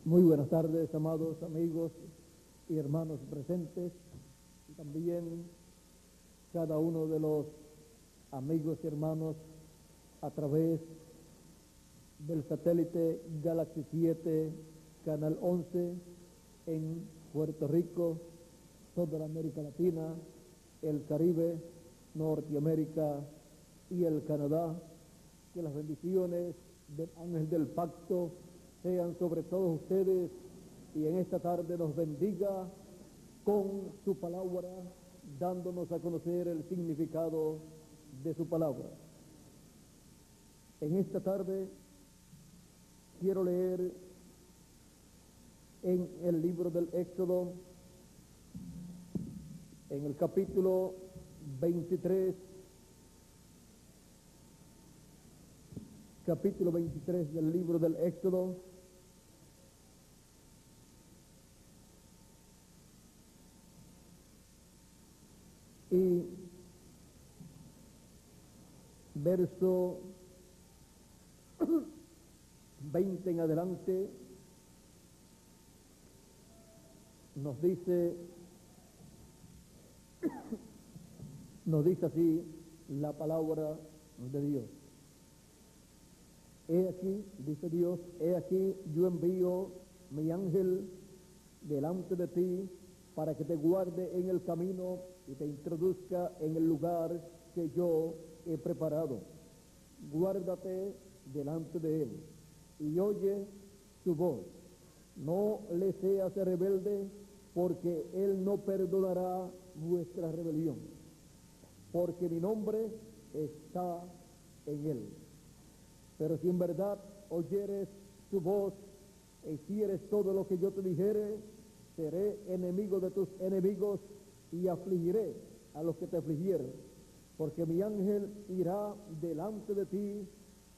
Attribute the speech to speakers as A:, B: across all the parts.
A: Muy buenas tardes, amados amigos y hermanos presentes, y también cada uno de los amigos y hermanos a través del satélite Galaxy 7, Canal 11, en Puerto Rico, toda la América Latina, el Caribe, Norteamérica y el Canadá. Que las bendiciones del ángel del pacto sean sobre todos ustedes y en esta tarde nos bendiga con su palabra, dándonos a conocer el significado de su palabra. En esta tarde quiero leer en el libro del Éxodo, en el capítulo 23, del libro del Éxodo, y verso 20 en adelante nos dice así la palabra de Dios. He aquí, dice Dios, he aquí yo envío mi ángel delante de ti para que te guarde en el camino y te introduzca en el lugar que yo he preparado. Guárdate delante de él y oye su voz. No le seas rebelde, porque él no perdonará vuestra rebelión, porque mi nombre está en él. Pero si en verdad oyeres su voz e hicieres todo lo que yo te dijere, seré enemigo de tus enemigos y afligiré a los que te afligieren, porque mi ángel irá delante de ti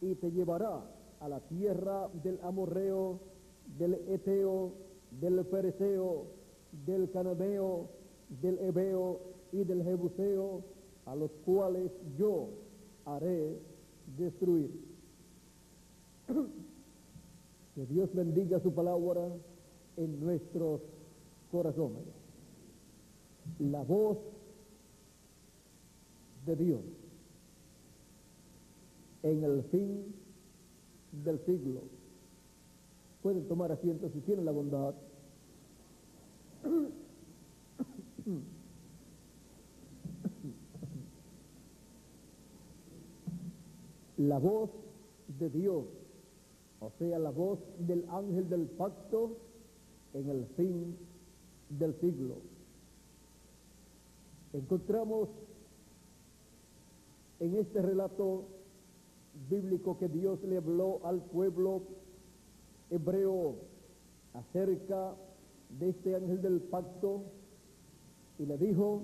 A: y te llevará a la tierra del amorreo, del eteo, del fereceo, del cananeo, del heveo y del jebuseo, a los cuales yo haré destruir. Que Dios bendiga su palabra en nuestros corazones. La voz de Dios en el fin del siglo. Pueden tomar asiento si tienen la bondad. La voz de Dios, o sea, la voz del ángel del pacto en el fin del siglo. Encontramos en este relato bíblico que Dios le habló al pueblo hebreo acerca de este ángel del pacto y le dijo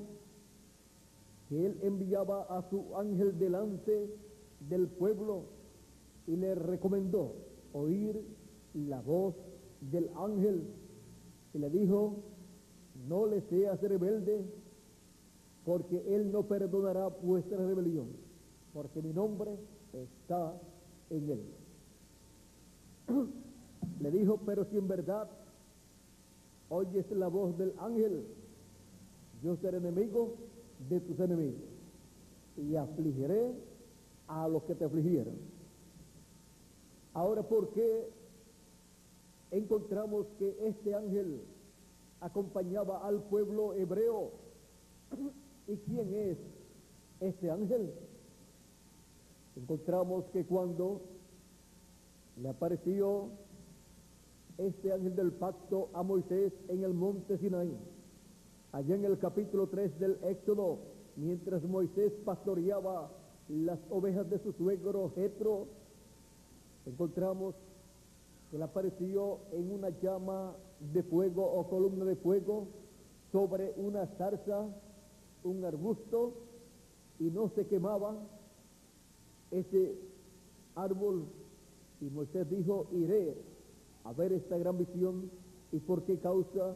A: que él enviaba a su ángel delante del pueblo y le recomendó oír la voz del ángel y le dijo: no le seas rebelde, porque él no perdonará vuestra rebelión, porque mi nombre está en él. Le dijo: pero si en verdad oyes la voz del ángel, yo seré enemigo de tus enemigos y afligiré a los que te afligieron. Ahora, ¿por qué encontramos que este ángel acompañaba al pueblo hebreo? ¿Y quién es este ángel? Encontramos que cuando le apareció este ángel del pacto a Moisés en el monte Sinaí, allá en el capítulo 3 del Éxodo, mientras Moisés pastoreaba las ovejas de su suegro Jetro, encontramos que le apareció en una llama de fuego o columna de fuego sobre una zarza, un arbusto, y no se quemaba ese árbol. Y Moisés dijo: iré a ver esta gran visión y por qué causa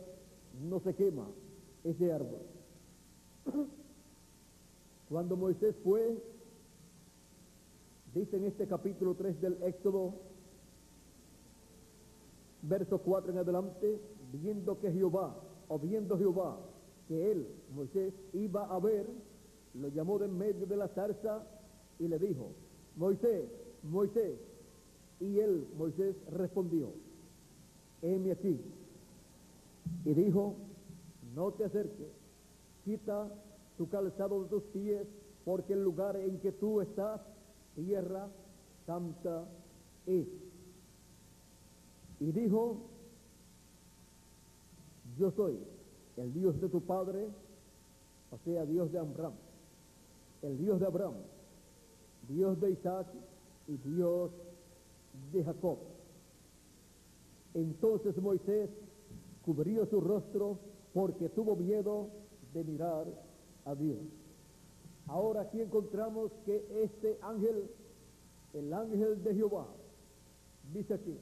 A: no se quema ese árbol. Cuando Moisés fue, dice en este capítulo 3 del Éxodo, verso 4 en adelante, viendo Jehová, que él, Moisés, iba a ver, lo llamó de en medio de la zarza y le dijo, Moisés, Moisés. Y él, Moisés, respondió, heme aquí. Y dijo, no te acerques, quita tu calzado de tus pies, porque el lugar en que tú estás, tierra santa es. Y dijo, yo soy el Dios de tu padre, o sea, Dios de Abraham, el Dios de Abraham, Dios de Isaac y Dios de Jacob. Entonces Moisés cubrió su rostro porque tuvo miedo de mirar a Dios. Ahora aquí encontramos que este ángel, el ángel de Jehová, dice aquí,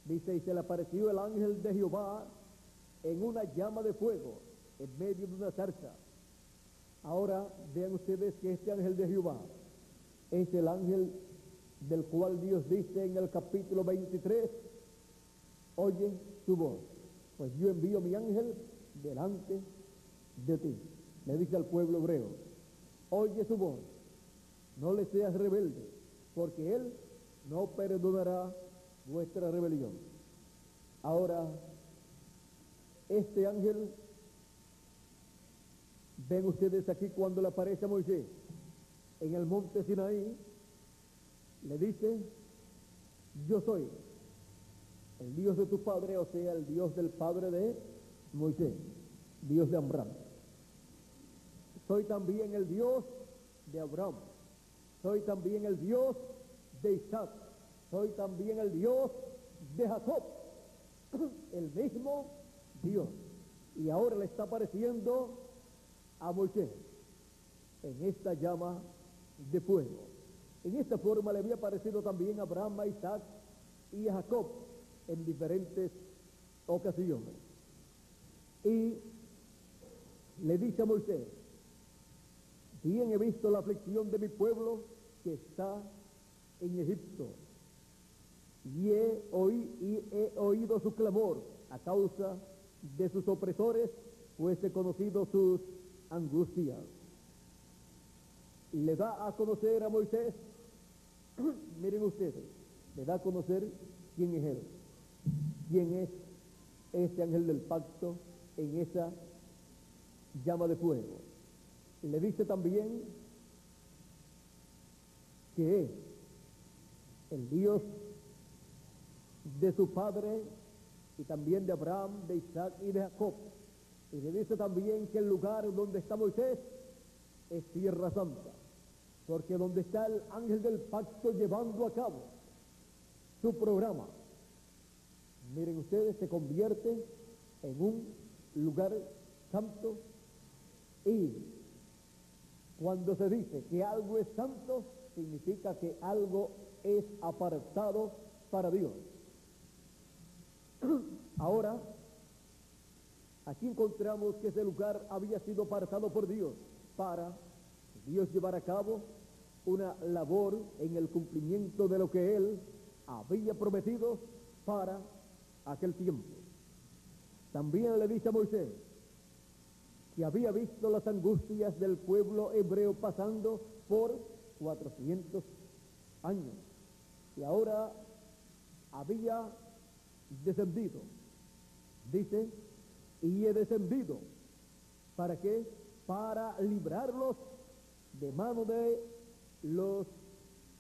A: dice, y se le apareció el ángel de Jehová en una llama de fuego, en medio de una zarza. Ahora vean ustedes que este ángel de Jehová es el ángel del cual Dios dice en el capítulo 23, oye su voz, pues yo envío mi ángel delante de ti. Le dice al pueblo hebreo, oye su voz, no le seas rebelde, porque él no perdonará vuestra rebelión. Ahora, este ángel, ven ustedes aquí cuando le aparece a Moisés en el monte Sinaí, le dice, yo soy el Dios de tu padre, o sea, el Dios del padre de Moisés, Dios de Abraham. Soy también el Dios de Abraham, soy también el Dios de Isaac, soy también el Dios de Jacob, el mismo Dios. Y ahora le está apareciendo a Moisés en esta llama de fuego. En esta forma le había aparecido también a Abraham, a Isaac y a Jacob en diferentes ocasiones. Y le dice a Moisés, bien he visto la aflicción de mi pueblo que está en Egipto, y he oído su clamor a causa de sus opresores, pues he conocido sus angustias. Le da a conocer a Moisés, miren ustedes, le da a conocer quién es él, quién es este ángel del pacto en esa llama de fuego. Y le dice también que es el Dios de su padre y también de Abraham, de Isaac y de Jacob. Y le dice también que el lugar donde está Moisés es tierra santa, porque donde está el ángel del pacto llevando a cabo su programa, miren ustedes, se convierte en un lugar santo. Y cuando se dice que algo es santo, significa que algo es apartado para Dios. Ahora, aquí encontramos que ese lugar había sido apartado por Dios para Dios llevar a cabo una labor en el cumplimiento de lo que Él había prometido para aquel tiempo. También le dice a Moisés que había visto las angustias del pueblo hebreo pasando por 400 años. Y ahora había descendido. Dice, y he descendido. ¿Para qué? Para librarlos de mano de los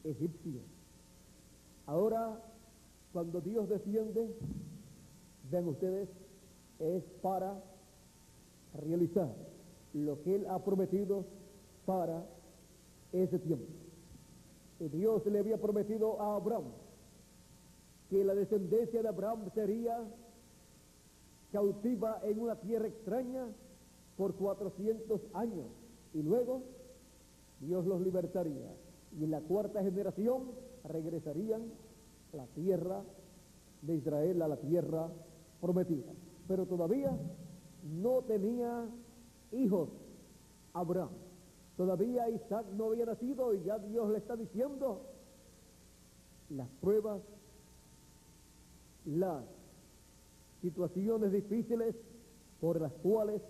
A: egipcios. Ahora, cuando Dios desciende, ven ustedes, es para realizar lo que Él ha prometido para ese tiempo. Y Dios le había prometido a Abraham que la descendencia de Abraham sería cautiva en una tierra extraña por 400 años, y luego Dios los libertaría, y en la cuarta generación regresarían a la tierra de Israel, a la tierra prometida. Pero todavía no tenía hijos Abraham, todavía Isaac no había nacido, y ya Dios le está diciendo, las pruebas las situaciones difíciles por las cuales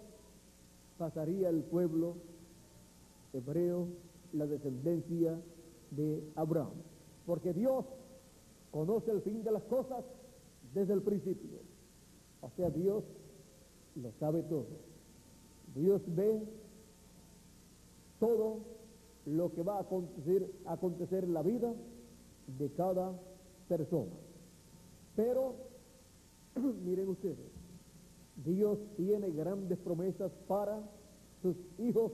A: pasaría el pueblo hebreo, la descendencia de Abraham. Porque Dios conoce el fin de las cosas desde el principio. O sea, Dios lo sabe todo. Dios ve todo lo que va a acontecer en la vida de cada persona. Pero, miren ustedes, Dios tiene grandes promesas para sus hijos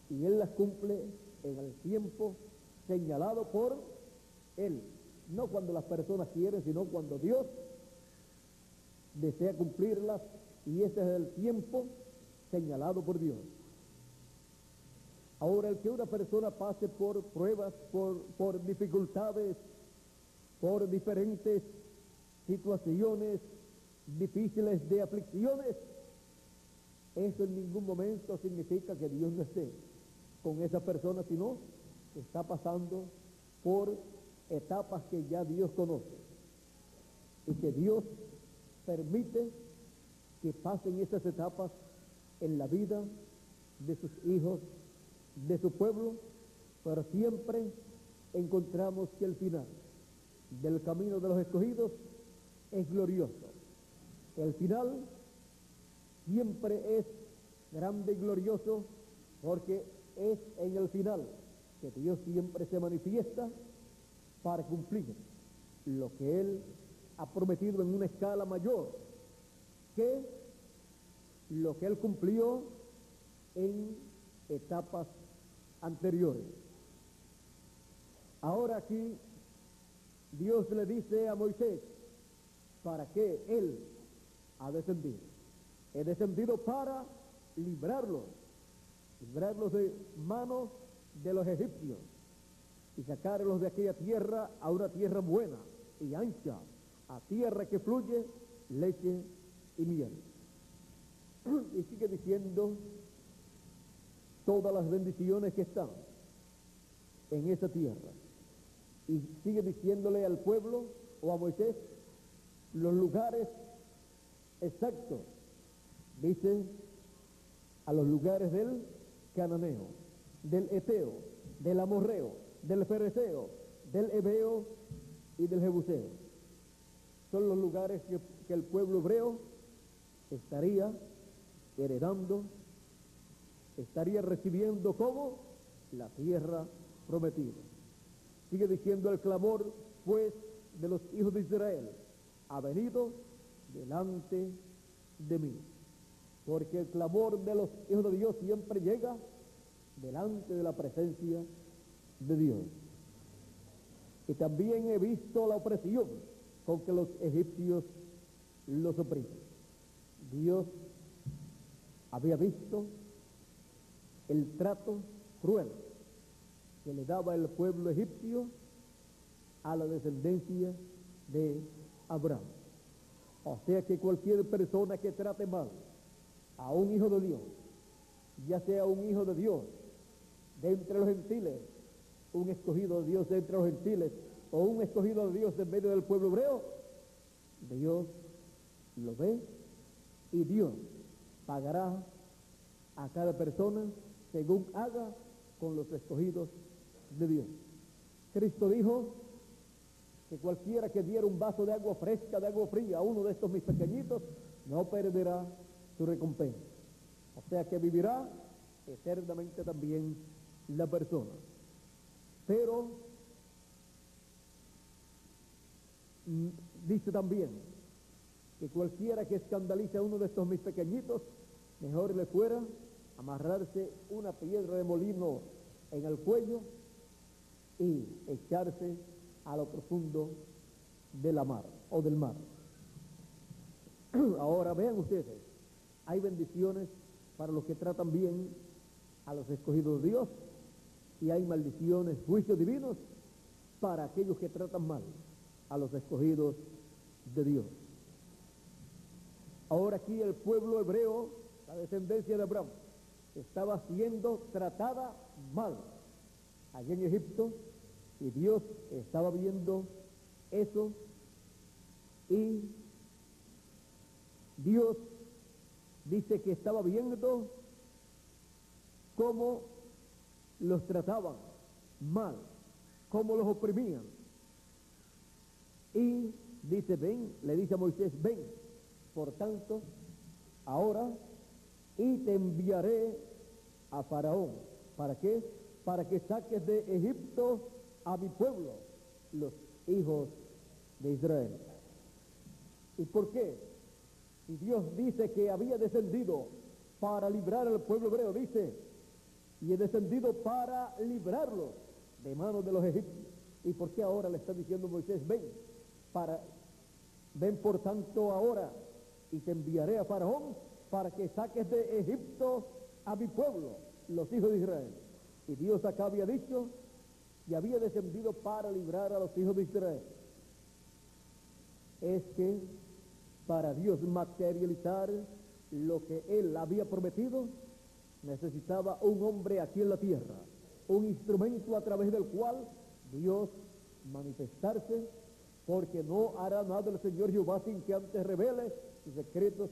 A: y Él las cumple en el tiempo señalado por Él. No cuando las personas quieren, sino cuando Dios desea cumplirlas, y ese es el tiempo señalado por Dios. Ahora, el que una persona pase por pruebas, por dificultades, por diferentes situaciones difíciles de aflicciones, eso en ningún momento significa que Dios no esté con esa persona, sino que está pasando por etapas que ya Dios conoce y que Dios permite que pasen esas etapas en la vida de sus hijos, de su pueblo, pero siempre encontramos que el final del camino de los escogidos es glorioso. El final siempre es grande y glorioso, porque es en el final que Dios siempre se manifiesta para cumplir lo que Él ha prometido en una escala mayor que lo que Él cumplió en etapas anteriores. Ahora aquí Dios le dice a Moisés para qué Él ha descendido. He descendido para librarlos de manos de los egipcios y sacarlos de aquella tierra a una tierra buena y ancha, a tierra que fluye leche y miel. Y sigue diciendo todas las bendiciones que están en esa tierra. Y sigue diciéndole al pueblo o a Moisés los lugares exactos. Dice a los lugares del cananeo, del eteo, del amorreo, del fereceo, del heveo y del jebuseo. Son los lugares que el pueblo hebreo estaría heredando, estaría recibiendo como la tierra prometida. Sigue diciendo el clamor, pues, de los hijos de Israel ha venido delante de mí. Porque el clamor de los hijos de Dios siempre llega delante de la presencia de Dios. Y también he visto la opresión con que los egipcios los oprimen. Dios había visto el trato cruel que le daba el pueblo egipcio a la descendencia de Abraham. O sea que cualquier persona que trate mal a un hijo de Dios, ya sea un hijo de Dios de entre los gentiles, un escogido de Dios de entre los gentiles, o un escogido de Dios en medio del pueblo hebreo, Dios lo ve y Dios pagará a cada persona según haga con los escogidos de Dios. Cristo dijo que cualquiera que diera un vaso de agua fresca, de agua fría a uno de estos mis pequeñitos, no perderá su recompensa. O sea que vivirá eternamente también la persona. Pero dice también que cualquiera que escandalice a uno de estos mis pequeñitos, mejor le fuera amarrarse una piedra de molino en el cuello y echarse a lo profundo de la mar o del mar. Ahora vean ustedes, hay bendiciones para los que tratan bien a los escogidos de Dios y hay maldiciones, juicios divinos para aquellos que tratan mal a los escogidos de Dios. Ahora aquí el pueblo hebreo, la descendencia de Abraham, estaba siendo tratada mal allá en Egipto, y Dios estaba viendo eso Y Dios dice que estaba viendo cómo los trataban mal, cómo los oprimían. Y dice, ven, le dice a Moisés, ven, por tanto, ahora, y te enviaré a Faraón. ¿Para qué? Para que saques de Egipto a mi pueblo, los hijos de Israel. ¿Y por qué? Si Dios dice que había descendido para librar al pueblo hebreo, dice, y he descendido para librarlos de manos de los egipcios. ¿Y por qué ahora le está diciendo Moisés, ven por tanto ahora, y te enviaré a Faraón para que saques de Egipto a mi pueblo, los hijos de Israel? Y Dios acá había dicho y había descendido para librar a los hijos de Israel. Es que para Dios materializar lo que Él había prometido, necesitaba un hombre aquí en la tierra, un instrumento a través del cual Dios manifestarse, porque no hará nada el Señor Jehová sin que antes revele sus secretos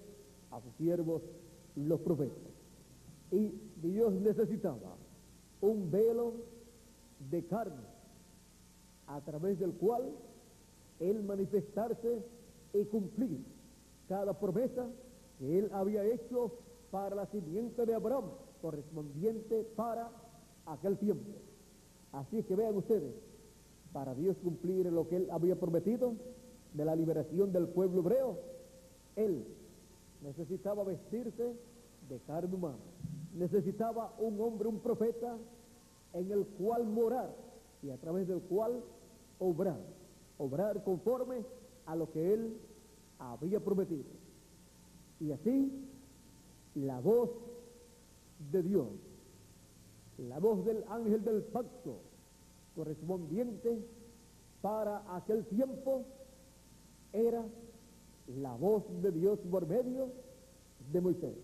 A: a sus siervos, los profetas. Y Dios necesitaba un velo de carne a través del cual Él manifestarse y cumplir cada promesa que Él había hecho para la simiente de Abraham, correspondiente para aquel tiempo. Así es que vean ustedes, para Dios cumplir lo que Él había prometido de la liberación del pueblo hebreo, Él necesitaba vestirse de carne humana, necesitaba un hombre, un profeta, en el cual morar y a través del cual obrar conforme a lo que Él había prometido. Y así, la voz de Dios, la voz del ángel del pacto, correspondiente para aquel tiempo, era la voz de Dios por medio de Moisés.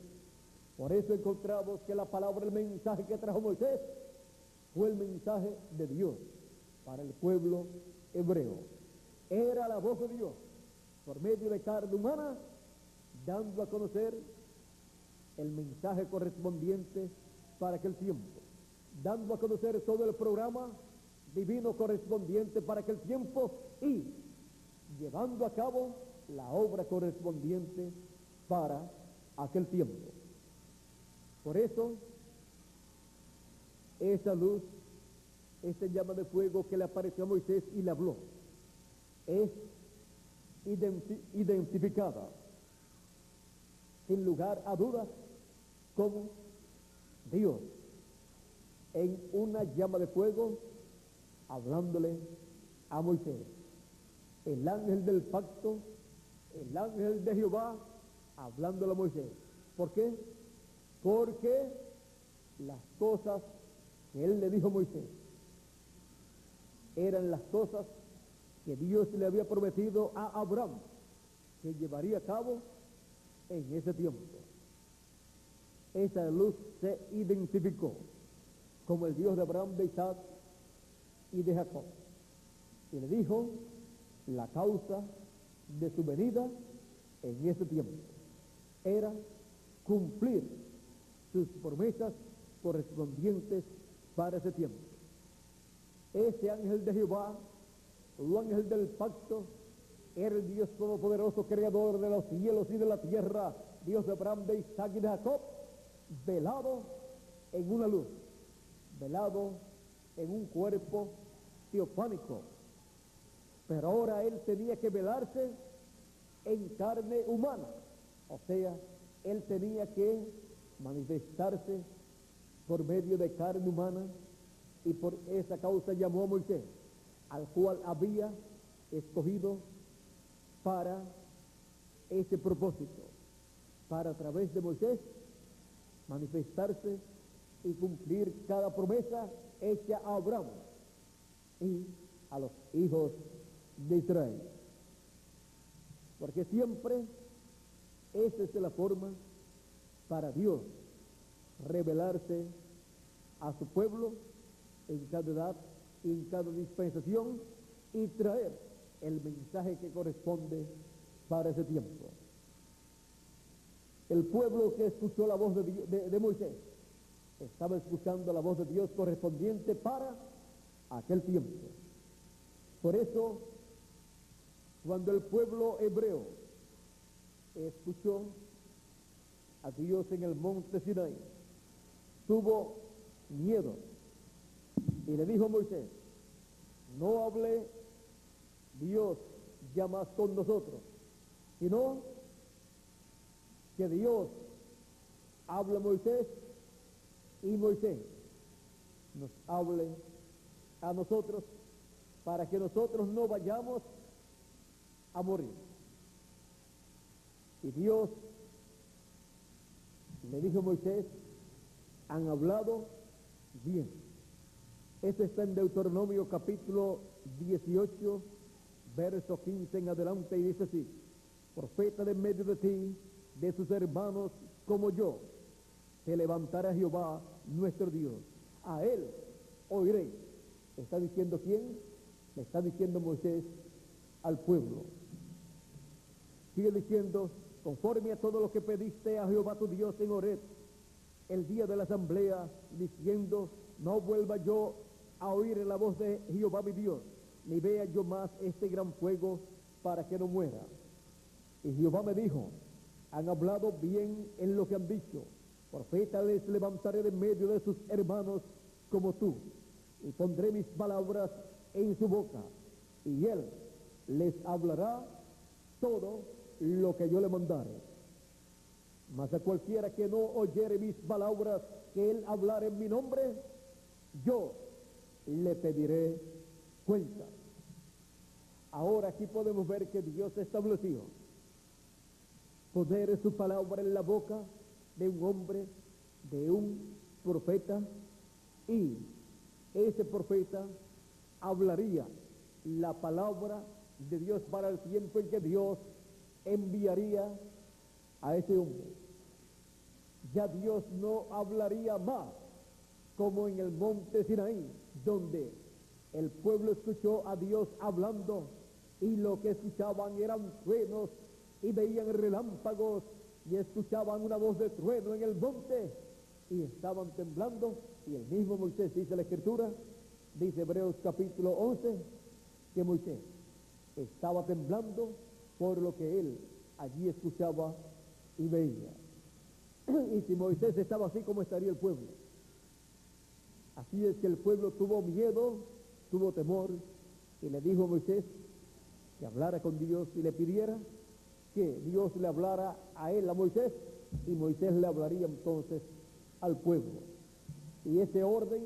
A: Por eso encontramos que la palabra, el mensaje que trajo Moisés, fue el mensaje de Dios para el pueblo hebreo. Era la voz de Dios por medio de carne humana, dando a conocer el mensaje correspondiente para aquel tiempo, dando a conocer todo el programa divino correspondiente para aquel tiempo y llevando a cabo la obra correspondiente para aquel tiempo. Por eso, esa luz, esta llama de fuego que le apareció a Moisés y le habló, es identificada sin lugar a dudas como Dios en una llama de fuego hablándole a Moisés. El ángel del pacto, el ángel de Jehová hablándole a Moisés. ¿Por qué? Porque las cosas que él le dijo a Moisés eran las cosas que Dios le había prometido a Abraham que llevaría a cabo en ese tiempo. Esa luz se identificó como el Dios de Abraham, de Isaac y de Jacob, y le dijo la causa de su venida en ese tiempo era cumplir sus promesas correspondientes para ese tiempo. Ese ángel de Jehová, el ángel del pacto, era el Dios todopoderoso, creador de los cielos y de la tierra, Dios de Abraham, de Isaac y de Jacob, velado en una luz, velado en un cuerpo teofánico. Pero ahora él tenía que velarse en carne humana, o sea, él tenía que manifestarse por medio de carne humana, y por esa causa llamó a Moisés, al cual había escogido para ese propósito, para a través de Moisés manifestarse y cumplir cada promesa hecha a Abraham y a los hijos de Israel. Porque siempre esa es la forma para Dios revelarse a su pueblo en cada edad y en cada dispensación y traer el mensaje que corresponde para ese tiempo. El pueblo que escuchó la voz de Moisés estaba escuchando la voz de Dios correspondiente para aquel tiempo. Por eso, cuando el pueblo hebreo escuchó a Dios en el monte Sinaí, tuvo miedo y le dijo a Moisés: no hable Dios ya más con nosotros, sino que Dios hable a Moisés y Moisés nos hable a nosotros, para que nosotros no vayamos a morir. Y Dios le dijo a Moisés: han hablado bien. Esto está en Deuteronomio capítulo 18, verso 15 en adelante, y dice así: profeta de en medio de ti, de sus hermanos como yo, te levantará Jehová nuestro Dios. A él oiré. ¿Está diciendo quién? Le está diciendo Moisés al pueblo. Sigue diciendo: conforme a todo lo que pediste a Jehová tu Dios en Horeb, el día de la asamblea, diciendo: no vuelva yo a oír la voz de Jehová mi Dios, ni vea yo más este gran fuego, para que no muera. Y Jehová me dijo: han hablado bien en lo que han dicho. Profeta les levantaré de medio de sus hermanos como tú, y pondré mis palabras en su boca, y él les hablará todo lo que yo le mandare. Mas a cualquiera que no oyere mis palabras que él hablar en mi nombre, yo le pediré cuenta. Ahora aquí podemos ver que Dios estableció poner su palabra en la boca de un hombre, de un profeta, y ese profeta hablaría la palabra de Dios para el tiempo en que Dios enviaría a ese hombre. Ya Dios no hablaría más como en el monte Sinaí, donde el pueblo escuchó a Dios hablando, y lo que escuchaban eran truenos, y veían relámpagos, y escuchaban una voz de trueno en el monte, y estaban temblando. Y el mismo Moisés, dice la Escritura, dice Hebreos capítulo 11, que Moisés estaba temblando por lo que él allí escuchaba y veía. Y si Moisés estaba así, ¿cómo estaría el pueblo? Así es que el pueblo tuvo miedo, tuvo temor, y le dijo a Moisés que hablara con Dios y le pidiera que Dios le hablara a él, a Moisés, y Moisés le hablaría entonces al pueblo. Y ese orden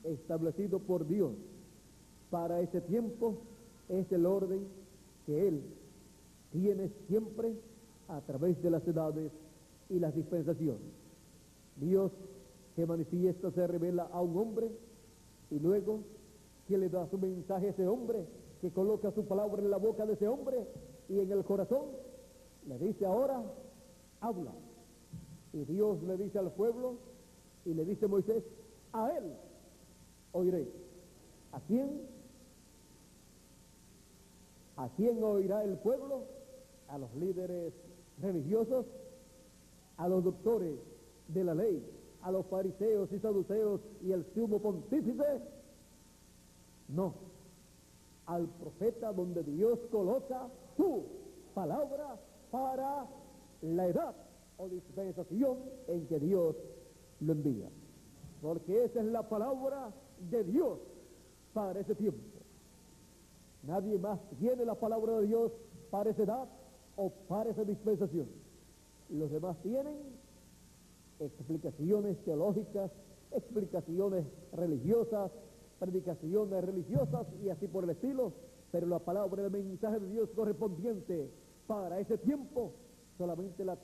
A: establecido por Dios para ese tiempo es el orden que él tiene siempre a través de las edades y las dispensaciones. Dios se manifiesta, se revela a un hombre, y luego que le da su mensaje a ese hombre, que coloca su palabra en la boca de ese hombre y en el corazón, le dice: ahora habla. Y Dios le dice al pueblo, y le dice a Moisés: a él oiré. ¿A quién? ¿A quién oirá el pueblo? A los líderes religiosos, a los doctores de la ley, a los fariseos y saduceos y el sumo pontífice. No, al profeta, donde Dios coloca su palabra para la edad o dispensación en que Dios lo envía, porque esa es la palabra de Dios para ese tiempo. Nadie más tiene la palabra de Dios para esa edad o para esa dispensación. Los demás tienen explicaciones teológicas, explicaciones religiosas, predicaciones religiosas y así por el estilo, pero la palabra del mensaje de Dios correspondiente para ese tiempo solamente la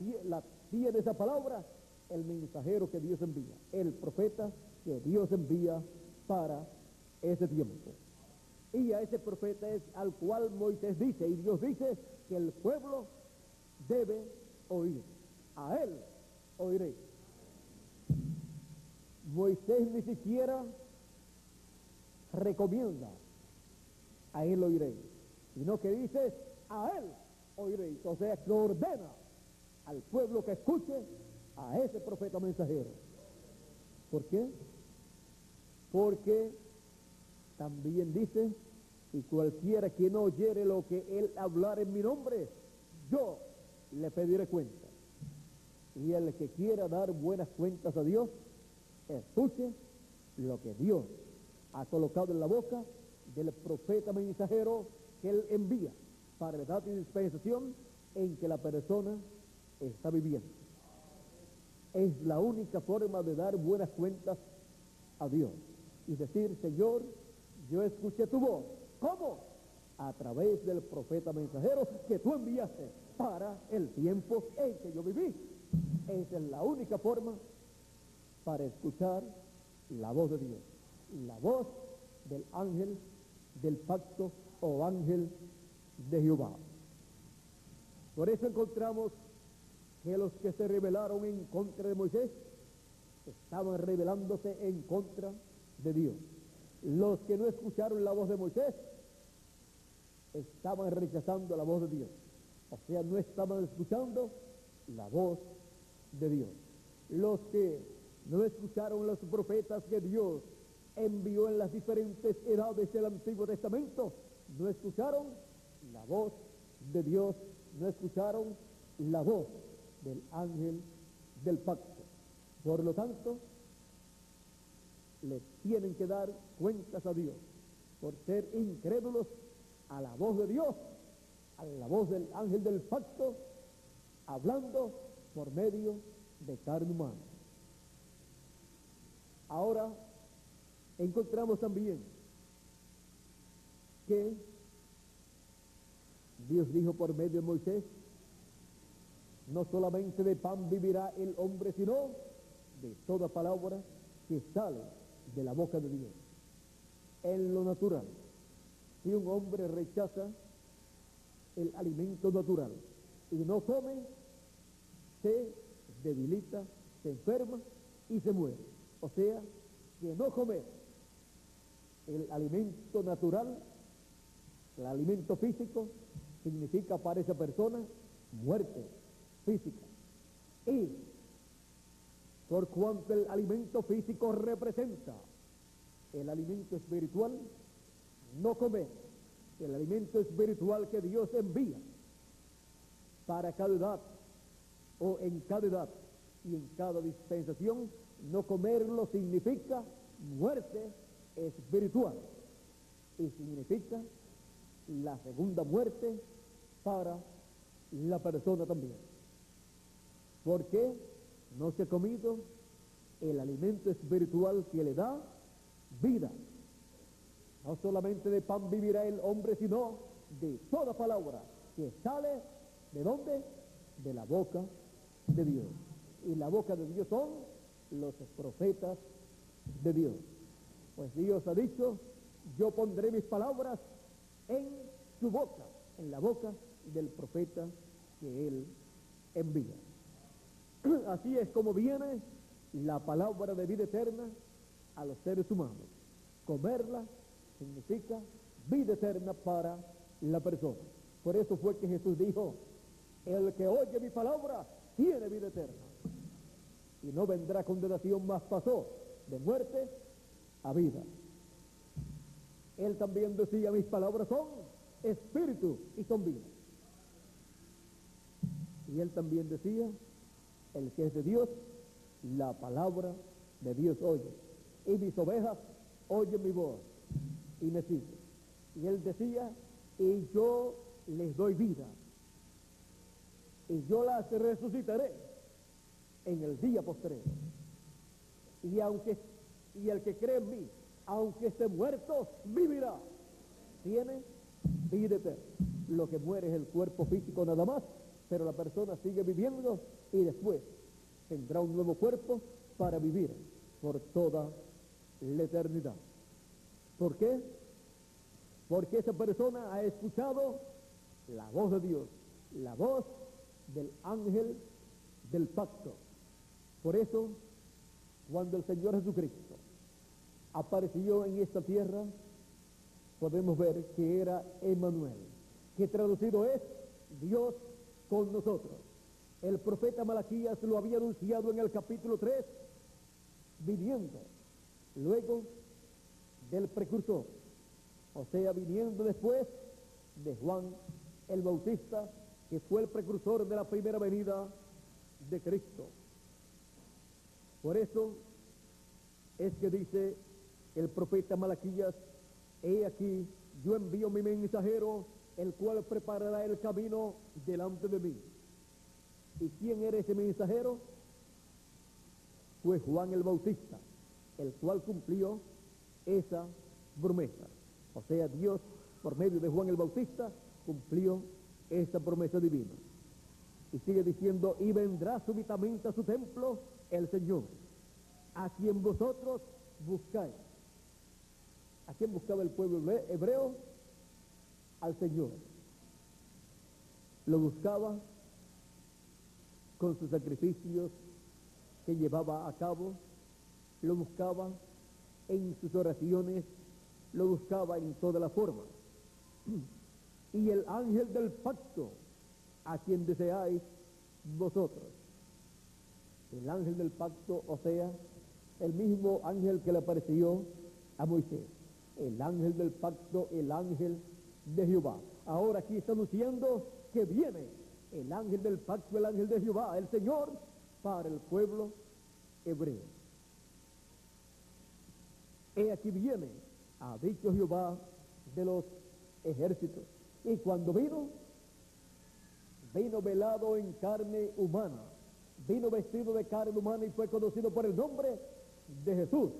A: tiene esa palabra el mensajero que Dios envía, el profeta que Dios envía para ese tiempo. Y a ese profeta es al cual Moisés dice, y Dios dice, que el pueblo debe oír. A él oiré. Moisés ni siquiera recomienda: a él oiré, sino que dice: a él oiréis. O sea, que ordena al pueblo que escuche a ese profeta mensajero. ¿Por qué? Porque también dice, y cualquiera que no oyere lo que él hablar en mi nombre, yo le pediré cuenta. Y el que quiera dar buenas cuentas a Dios, escuche lo que Dios ha colocado en la boca del profeta mensajero que él envía para la edad y dispensación en que la persona está viviendo. Es la única forma de dar buenas cuentas a Dios y decir, Señor, yo escuché tu voz. ¿Cómo? A través del profeta mensajero que tú enviaste para el tiempo en que yo viví. Esa es la única forma para escuchar la voz de Dios, la voz del ángel del pacto o ángel de Jehová. Por eso encontramos que los que se rebelaron en contra de Moisés estaban rebelándose en contra de Dios. Los que no escucharon la voz de Moisés estaban rechazando la voz de Dios. O sea, no estaban escuchando la voz de Dios. Los que no escucharon los profetas que Dios envió en las diferentes edades del Antiguo Testamento, no escucharon la voz de Dios, no escucharon la voz del ángel del pacto. Por lo tanto, le tienen que dar cuentas a Dios por ser incrédulos a la voz de Dios, a la voz del ángel del pacto, hablando por medio de carne humana. Ahora encontramos también que Dios dijo por medio de Moisés, no solamente de pan vivirá el hombre, sino de toda palabra que sale de la boca de Dios. En lo natural, si un hombre rechaza el alimento natural y no come, se debilita, se enferma y se muere. O sea, que no comer el alimento natural, el alimento físico, significa para esa persona muerte física. Y por cuanto el alimento físico representa el alimento espiritual, no comer el alimento espiritual que Dios envía para cada edad o en cada edad y en cada dispensación, no comerlo significa muerte espiritual y significa la segunda muerte para la persona también. ¿Por qué no se ha comido el alimento espiritual que le da vida? No solamente de pan vivirá el hombre, sino de toda palabra que sale, ¿de dónde? De la boca de Dios. Y la boca de Dios son los profetas de Dios. Pues Dios ha dicho, yo pondré mis palabras en su boca, en la boca del profeta que él envía. Así es como viene la palabra de vida eterna a los seres humanos. Comerla significa vida eterna para la persona. Por eso fue que Jesús dijo, el que oye mi palabra tiene vida eterna y no vendrá condenación, mas pasó de muerte a vida. Él también decía, mis palabras son espíritu y son vida. Y él también decía, el que es de Dios, la palabra de Dios oye. Y mis ovejas oyen mi voz y me siguen. Y él decía, y yo les doy vida. Y yo las resucitaré en el día postrero. Y el que cree en mí, aunque esté muerto, vivirá. Tiene vida eterna. Lo que muere es el cuerpo físico nada más, pero la persona sigue viviendo y después tendrá un nuevo cuerpo para vivir por toda la eternidad. ¿Por qué? Porque esa persona ha escuchado la voz de Dios, la voz del ángel del pacto. Por eso, cuando el Señor Jesucristo apareció en esta tierra, podemos ver que era Emmanuel, que traducido es Dios con nosotros. El profeta Malaquías lo había anunciado en el capítulo 3, viniendo luego del precursor, o sea, viniendo después de Juan el Bautista, que fue el precursor de la primera venida de Cristo. Por eso es que dice el profeta Malaquías: he aquí, yo envío mi mensajero, el cual preparará el camino delante de mí. ¿Y quién era ese mensajero? Fue Juan el Bautista, el cual cumplió esa promesa. O sea, Dios, por medio de Juan el Bautista, cumplió esa promesa divina. Y sigue diciendo: y vendrá súbitamente a su templo el Señor, a quien vosotros buscáis. ¿A quién buscaba el pueblo hebreo? Al Señor. Lo buscaba con sus sacrificios que llevaba a cabo, lo buscaba en sus oraciones, lo buscaba en toda la forma. Y el ángel del pacto, a quien deseáis vosotros. El ángel del pacto, o sea, el mismo ángel que le apareció a Moisés. El ángel del pacto, el ángel de Jehová. Ahora aquí está anunciando que viene el ángel del pacto, el ángel de Jehová, el Señor, para el pueblo hebreo. He aquí viene, ha dicho Jehová de los ejércitos. Y cuando vino velado en carne humana, vino vestido de carne humana y fue conocido por el nombre de Jesús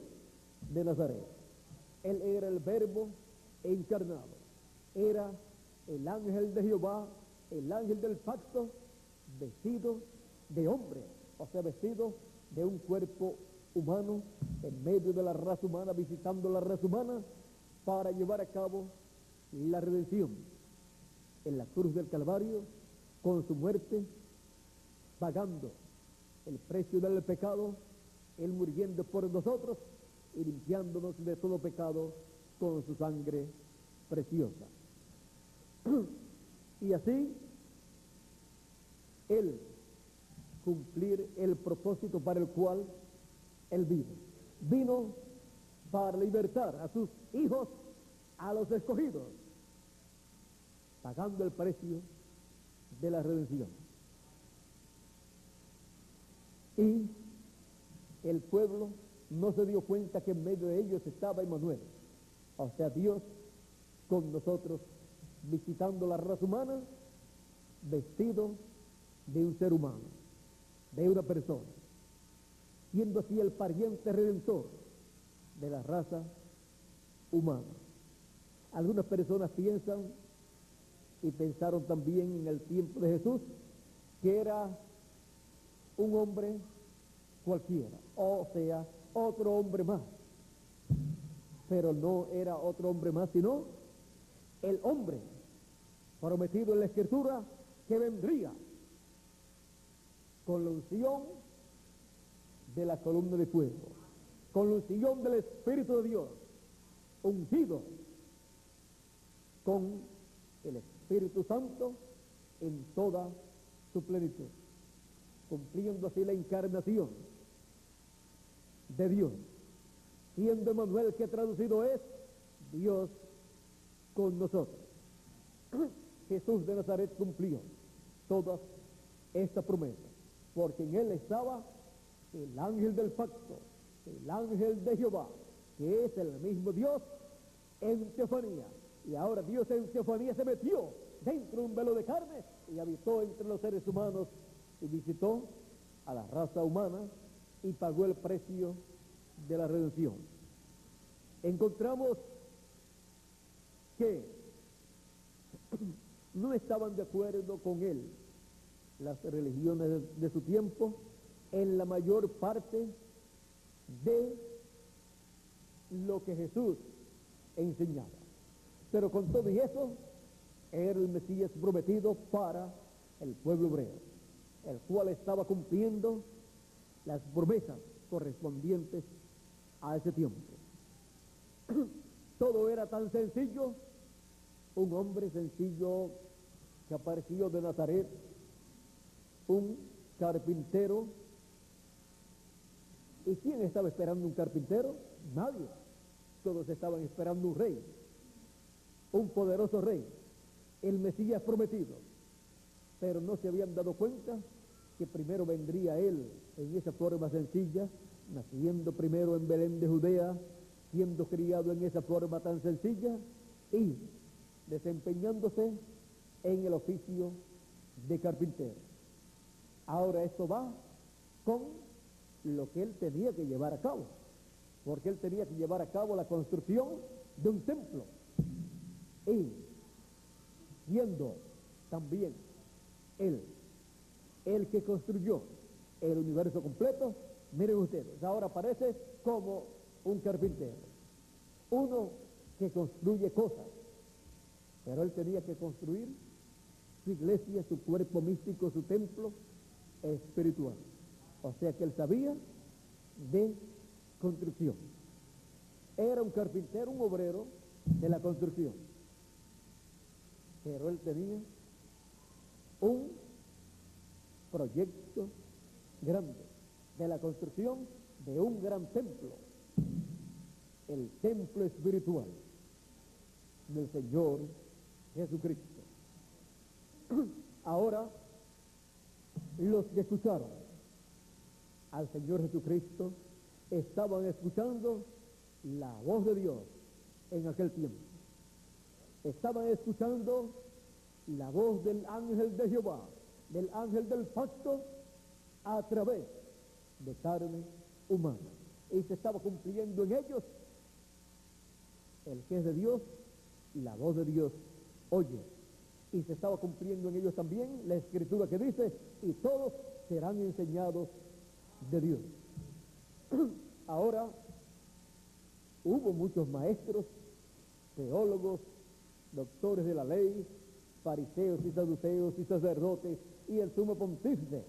A: de Nazaret. Él era el Verbo encarnado, era el ángel de Jehová, el ángel del pacto, vestido de hombre, o sea, vestido de un cuerpo humano, en medio de la raza humana, visitando la raza humana, para llevar a cabo la redención en la cruz del Calvario, con su muerte, pagando el precio del pecado, él muriendo por nosotros y limpiándonos de todo pecado con su sangre preciosa. Y así, él cumplir el propósito para el cual él vino. Vino para libertar a sus hijos, a los escogidos, pagando el precio de la redención. Y el pueblo no se dio cuenta que en medio de ellos estaba Emmanuel, o sea, Dios con nosotros, visitando la raza humana, vestido de un ser humano, de una persona, siendo así el pariente redentor de la raza humana. Algunas personas piensan, y pensaron también en el tiempo de Jesús, que era un hombre cualquiera, o sea, otro hombre más. Pero no era otro hombre más, sino el hombre prometido en la Escritura, que vendría con la unción de la columna de fuego, con la unción del Espíritu de Dios, ungido con el Espíritu Santo en toda su plenitud, cumpliendo así la encarnación de Dios, siendo Emmanuel, que traducido es Dios con nosotros. Jesús de Nazaret cumplió toda esta promesa, porque en él estaba el ángel del pacto, el ángel de Jehová, que es el mismo Dios en teofanía. Y ahora Dios en teofanía se metió dentro de un velo de carne y habitó entre los seres humanos y visitó a la raza humana y pagó el precio de la redención. Encontramos que no estaban de acuerdo con él las religiones de su tiempo en la mayor parte de lo que Jesús enseñaba. Pero con todo y eso, era el Mesías prometido para el pueblo hebreo, el cual estaba cumpliendo las promesas correspondientes a ese tiempo. Todo era tan sencillo, un hombre sencillo que apareció de Nazaret, un carpintero. ¿Y quién estaba esperando un carpintero? Nadie. Todos estaban esperando un rey, un poderoso rey, el Mesías prometido. Pero no se habían dado cuenta que primero vendría él en esa forma sencilla, naciendo primero en Belén de Judea, siendo criado en esa forma tan sencilla y desempeñándose en el oficio de carpintero. Ahora esto va con lo que él tenía que llevar a cabo, porque él tenía que llevar a cabo la construcción de un templo, y siendo también él el que construyó el universo completo. Miren ustedes, ahora aparece como un carpintero, uno que construye cosas, pero él tenía que construir su iglesia, su cuerpo místico, su templo espiritual. O sea que él sabía de construcción. Era un carpintero, un obrero de la construcción, pero él tenía un proyecto grande de la construcción de un gran templo, el templo espiritual del Señor Jesucristo. Ahora, los que escucharon al Señor Jesucristo estaban escuchando la voz de Dios en aquel tiempo. Estaban escuchando la voz del ángel de Jehová, del ángel del pacto, a través de carne humana. Y se estaba cumpliendo en ellos el que es de Dios, la voz de Dios oye. Y se estaba cumpliendo en ellos también la escritura que dice, y todos serán enseñados de Dios. Ahora, hubo muchos maestros, teólogos, doctores de la ley, fariseos y saduceos y sacerdotes y el sumo pontífice,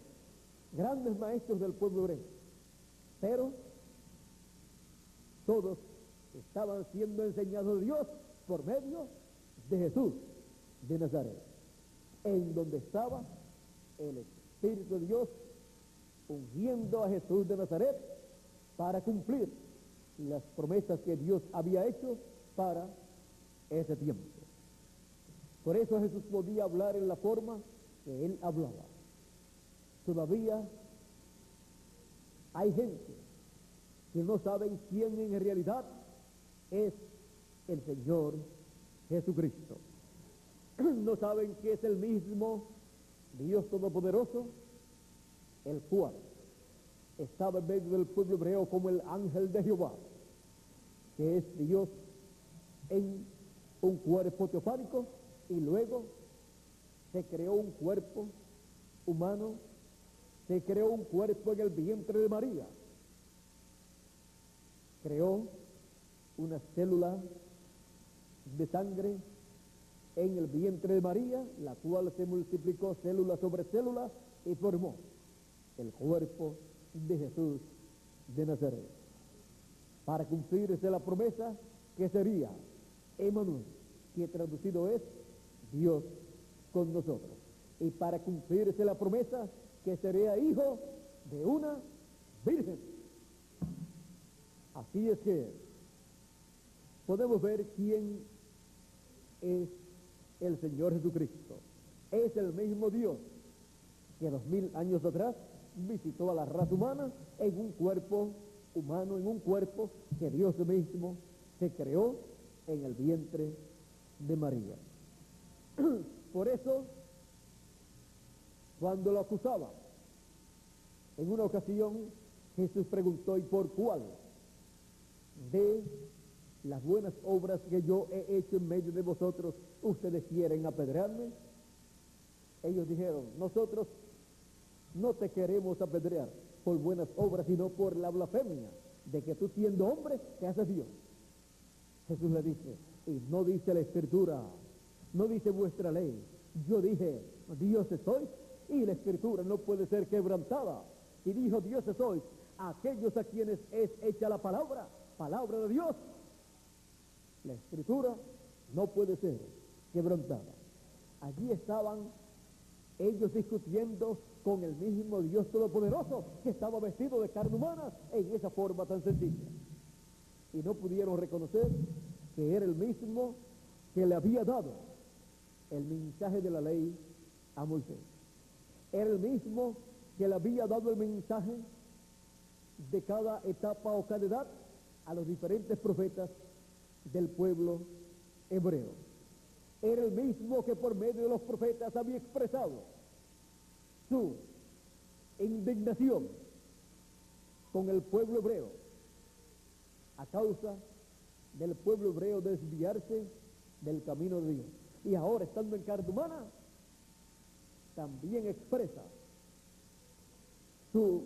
A: grandes maestros del pueblo hebreo, pero todos estaban siendo enseñados de Dios por medio de Jesús de Nazaret, en donde estaba el Espíritu de Dios ungiendo a Jesús de Nazaret para cumplir las promesas que Dios había hecho para ese tiempo. Por eso Jesús podía hablar en la forma que él hablaba. Todavía hay gente que no saben quién en realidad es el Señor Jesucristo. No saben que es el mismo Dios Todopoderoso, el cual estaba en medio del pueblo hebreo como el ángel de Jehová, que es Dios en un cuerpo teofánico, y luego se creó un cuerpo humano, se creó un cuerpo en el vientre de María, creó una célula de sangre en el vientre de María, la cual se multiplicó célula sobre célula y formó el cuerpo de Jesús de Nazaret, para cumplirse la promesa que sería Emmanuel, que traducido es Dios con nosotros, y para cumplirse la promesa que sería hijo de una virgen. Así es que podemos ver quién es el Señor Jesucristo. Es el mismo Dios que 2000 años atrás visitó a la raza humana en un cuerpo humano, en un cuerpo que Dios mismo se creó en el vientre de María. Por eso, cuando lo acusaba, en una ocasión Jesús preguntó: ¿y por cuál de las buenas obras que yo he hecho en medio de vosotros ustedes quieren apedrearme? Ellos dijeron: nosotros no te queremos apedrear por buenas obras, sino por la blasfemia de que tú, siendo hombre, te haces Dios. Jesús le dice: y no dice la Escritura, no dice vuestra ley, yo dije dioses sois, y la Escritura no puede ser quebrantada. Y dijo: dioses sois aquellos a quienes es hecha la palabra de Dios. La Escritura no puede ser quebrantada. Allí estaban ellos discutiendo con el mismo Dios Todopoderoso que estaba vestido de carne humana en esa forma tan sencilla. Y no pudieron reconocer que era el mismo que le había dado el mensaje de la ley a Moisés. Era el mismo que le había dado el mensaje de cada etapa o cada edad a los diferentes profetas del pueblo hebreo. Era el mismo que por medio de los profetas había expresado su indignación con el pueblo hebreo a causa del pueblo hebreo desviarse del camino de Dios. Y ahora, estando en carne humana, también expresa su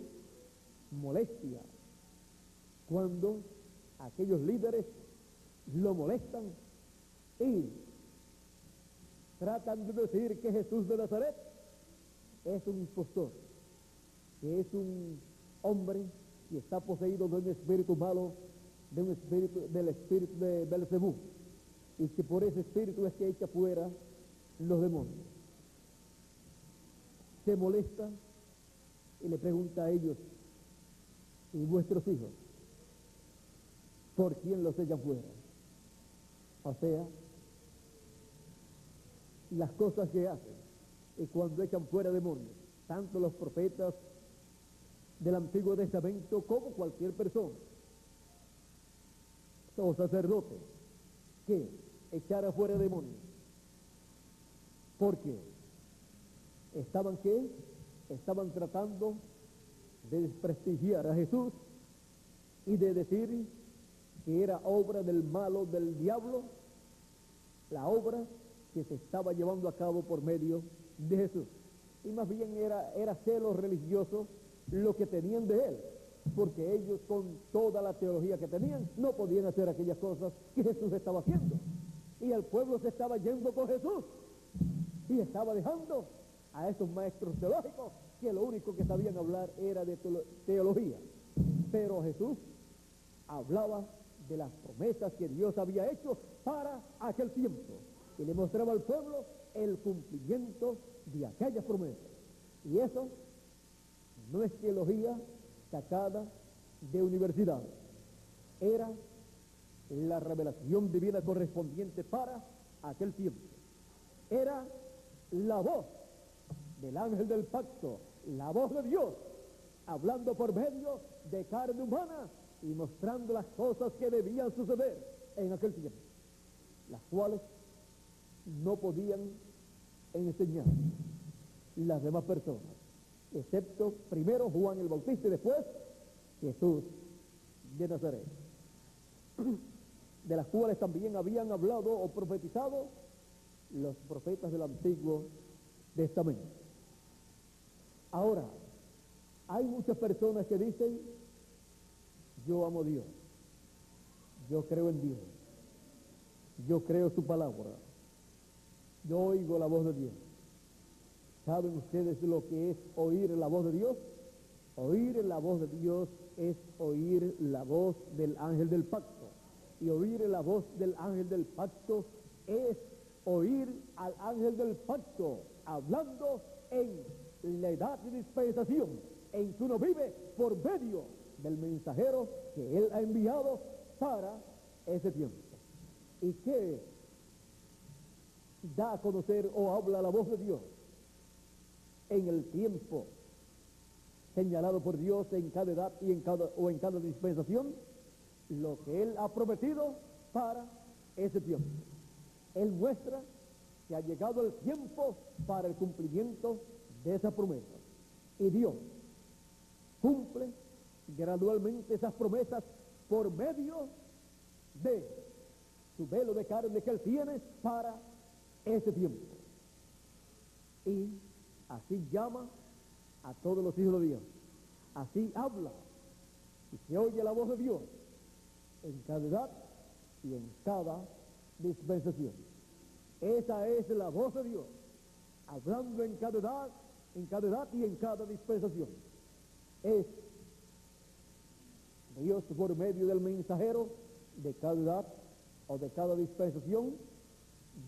A: molestia cuando aquellos líderes lo molestan y tratan de decir que Jesús de Nazaret es un impostor, que es un hombre que está poseído de un espíritu malo, del espíritu de Belcebú, y que por ese espíritu es que echa fuera los demonios. Se molesta y le pregunta a ellos: ¿y vuestros hijos por quién los echan fuera? O sea, las cosas que hacen y cuando echan fuera demonios, tanto los profetas del Antiguo Testamento como cualquier persona o sacerdote que echara fuera demonios. ¿Por qué? Estaban tratando de desprestigiar a Jesús y de decir que era obra del malo, del diablo, la obra que se estaba llevando a cabo por medio de Jesús. Y más bien era celo religioso lo que tenían de él, porque ellos, con toda la teología que tenían, no podían hacer aquellas cosas que Jesús estaba haciendo. Y el pueblo se estaba yendo con Jesús y estaba dejando a esos maestros teológicos que lo único que sabían hablar era de teología. Pero Jesús hablaba de las promesas que Dios había hecho para aquel tiempo y le mostraba al pueblo el cumplimiento de aquellas promesas. Y eso no es teología sacada de universidades, era la revelación divina correspondiente para aquel tiempo. Era la voz del ángel del pacto, la voz de Dios, hablando por medio de carne humana y mostrando las cosas que debían suceder en aquel tiempo, las cuales no podían enseñar las demás personas, excepto primero Juan el Bautista y después Jesús de Nazaret, de las cuales también habían hablado o profetizado los profetas del Antiguo Testamento. Ahora, hay muchas personas que dicen: yo amo a Dios, yo creo en Dios, yo creo su palabra, yo oigo la voz de Dios. ¿Saben ustedes lo que es oír la voz de Dios? Oír la voz de Dios es oír la voz del ángel del pacto. Y oír la voz del ángel del pacto es oír al ángel del pacto hablando en la edad de dispensación en que uno vive por medio del mensajero que él ha enviado para ese tiempo. ¿Y qué da a conocer o habla la voz de Dios en el tiempo señalado por Dios en cada edad y en cada dispensación? Lo que él ha prometido para ese tiempo. Él muestra que ha llegado el tiempo para el cumplimiento de esa promesa, y Dios cumple gradualmente esas promesas por medio de su velo de carne que él tiene para ese tiempo. Y así llama a todos los hijos de Dios, así habla y se oye la voz de Dios en cada edad y en cada dispensación. Esa es la voz de Dios, hablando en cada edad y en cada dispensación. Es Dios por medio del mensajero de cada edad o de cada dispensación,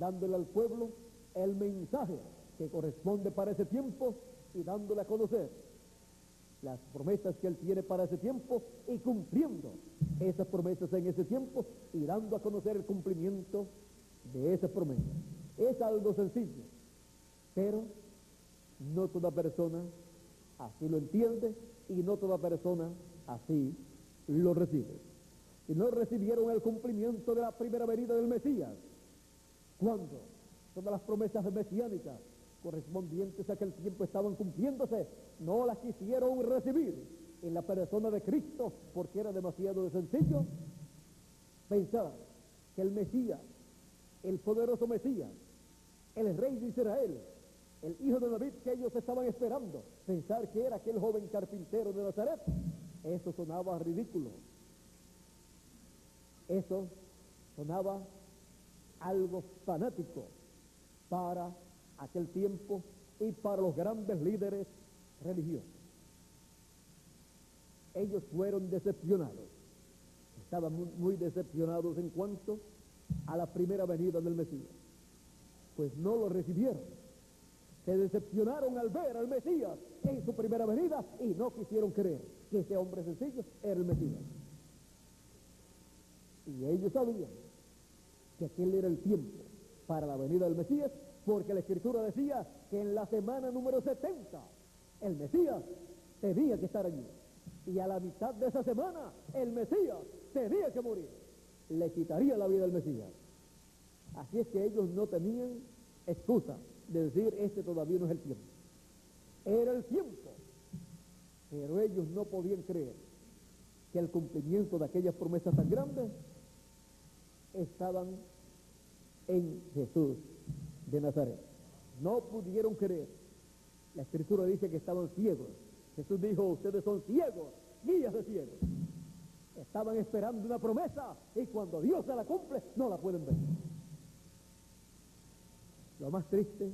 A: dándole al pueblo el mensaje que corresponde para ese tiempo y dándole a conocer las promesas que Él tiene para ese tiempo y cumpliendo esas promesas en ese tiempo y dando a conocer el cumplimiento de esas promesas. Es algo sencillo, pero no toda persona así lo entiende y no toda persona así lo recibe. Y no recibieron el cumplimiento de la primera venida del Mesías. ¿Cuándo? Todas las promesas mesiánicas correspondientes a aquel tiempo estaban cumpliéndose, no las quisieron recibir en la persona de Cristo porque era demasiado sencillo pensar que el Mesías, el poderoso Mesías, el rey de Israel, el hijo de David que ellos estaban esperando, pensar que era aquel joven carpintero de Nazaret, eso sonaba ridículo. Eso sonaba algo fanático para aquel tiempo y para los grandes líderes religiosos. Ellos fueron decepcionados, estaban muy decepcionados en cuanto a la primera venida del Mesías, pues no lo recibieron. Se decepcionaron al ver al Mesías en su primera venida y no quisieron creer que ese hombre sencillo era el Mesías. Y ellos sabían que aquel era el tiempo para la venida del Mesías, porque la Escritura decía que en la semana número 70 el Mesías tenía que estar allí. Y a la mitad de esa semana el Mesías tenía que morir. Le quitaría la vida al Mesías. Así es que ellos no tenían excusa de decir, este todavía no es el tiempo. Era el tiempo, pero ellos no podían creer que el cumplimiento de aquellas promesas tan grandes estaban en Jesús de Nazaret. No pudieron creer. La Escritura dice que estaban ciegos. Jesús dijo, ustedes son ciegos, guías de ciegos. Estaban esperando una promesa y cuando Dios se la cumple, no la pueden ver. Lo más triste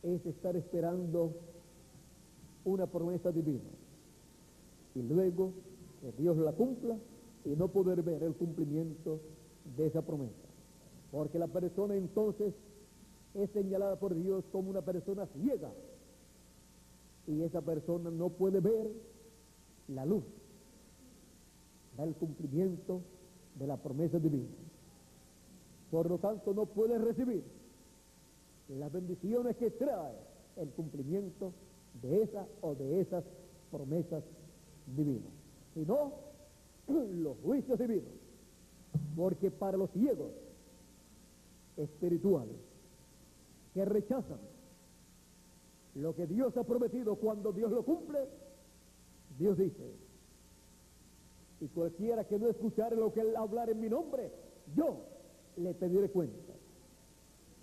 A: es estar esperando una promesa divina y luego que Dios la cumpla y no poder ver el cumplimiento de esa promesa. Porque la persona entonces es señalada por Dios como una persona ciega y esa persona no puede ver la luz del cumplimiento de la promesa divina. Por lo tanto, no puede recibir las bendiciones que trae el cumplimiento de esa o de esas promesas divinas, sino los juicios divinos. Porque para los ciegos espirituales que rechazan lo que Dios ha prometido cuando Dios lo cumple, Dios dice, y cualquiera que no escuchare lo que Él hablar en mi nombre, yo le pediré cuenta.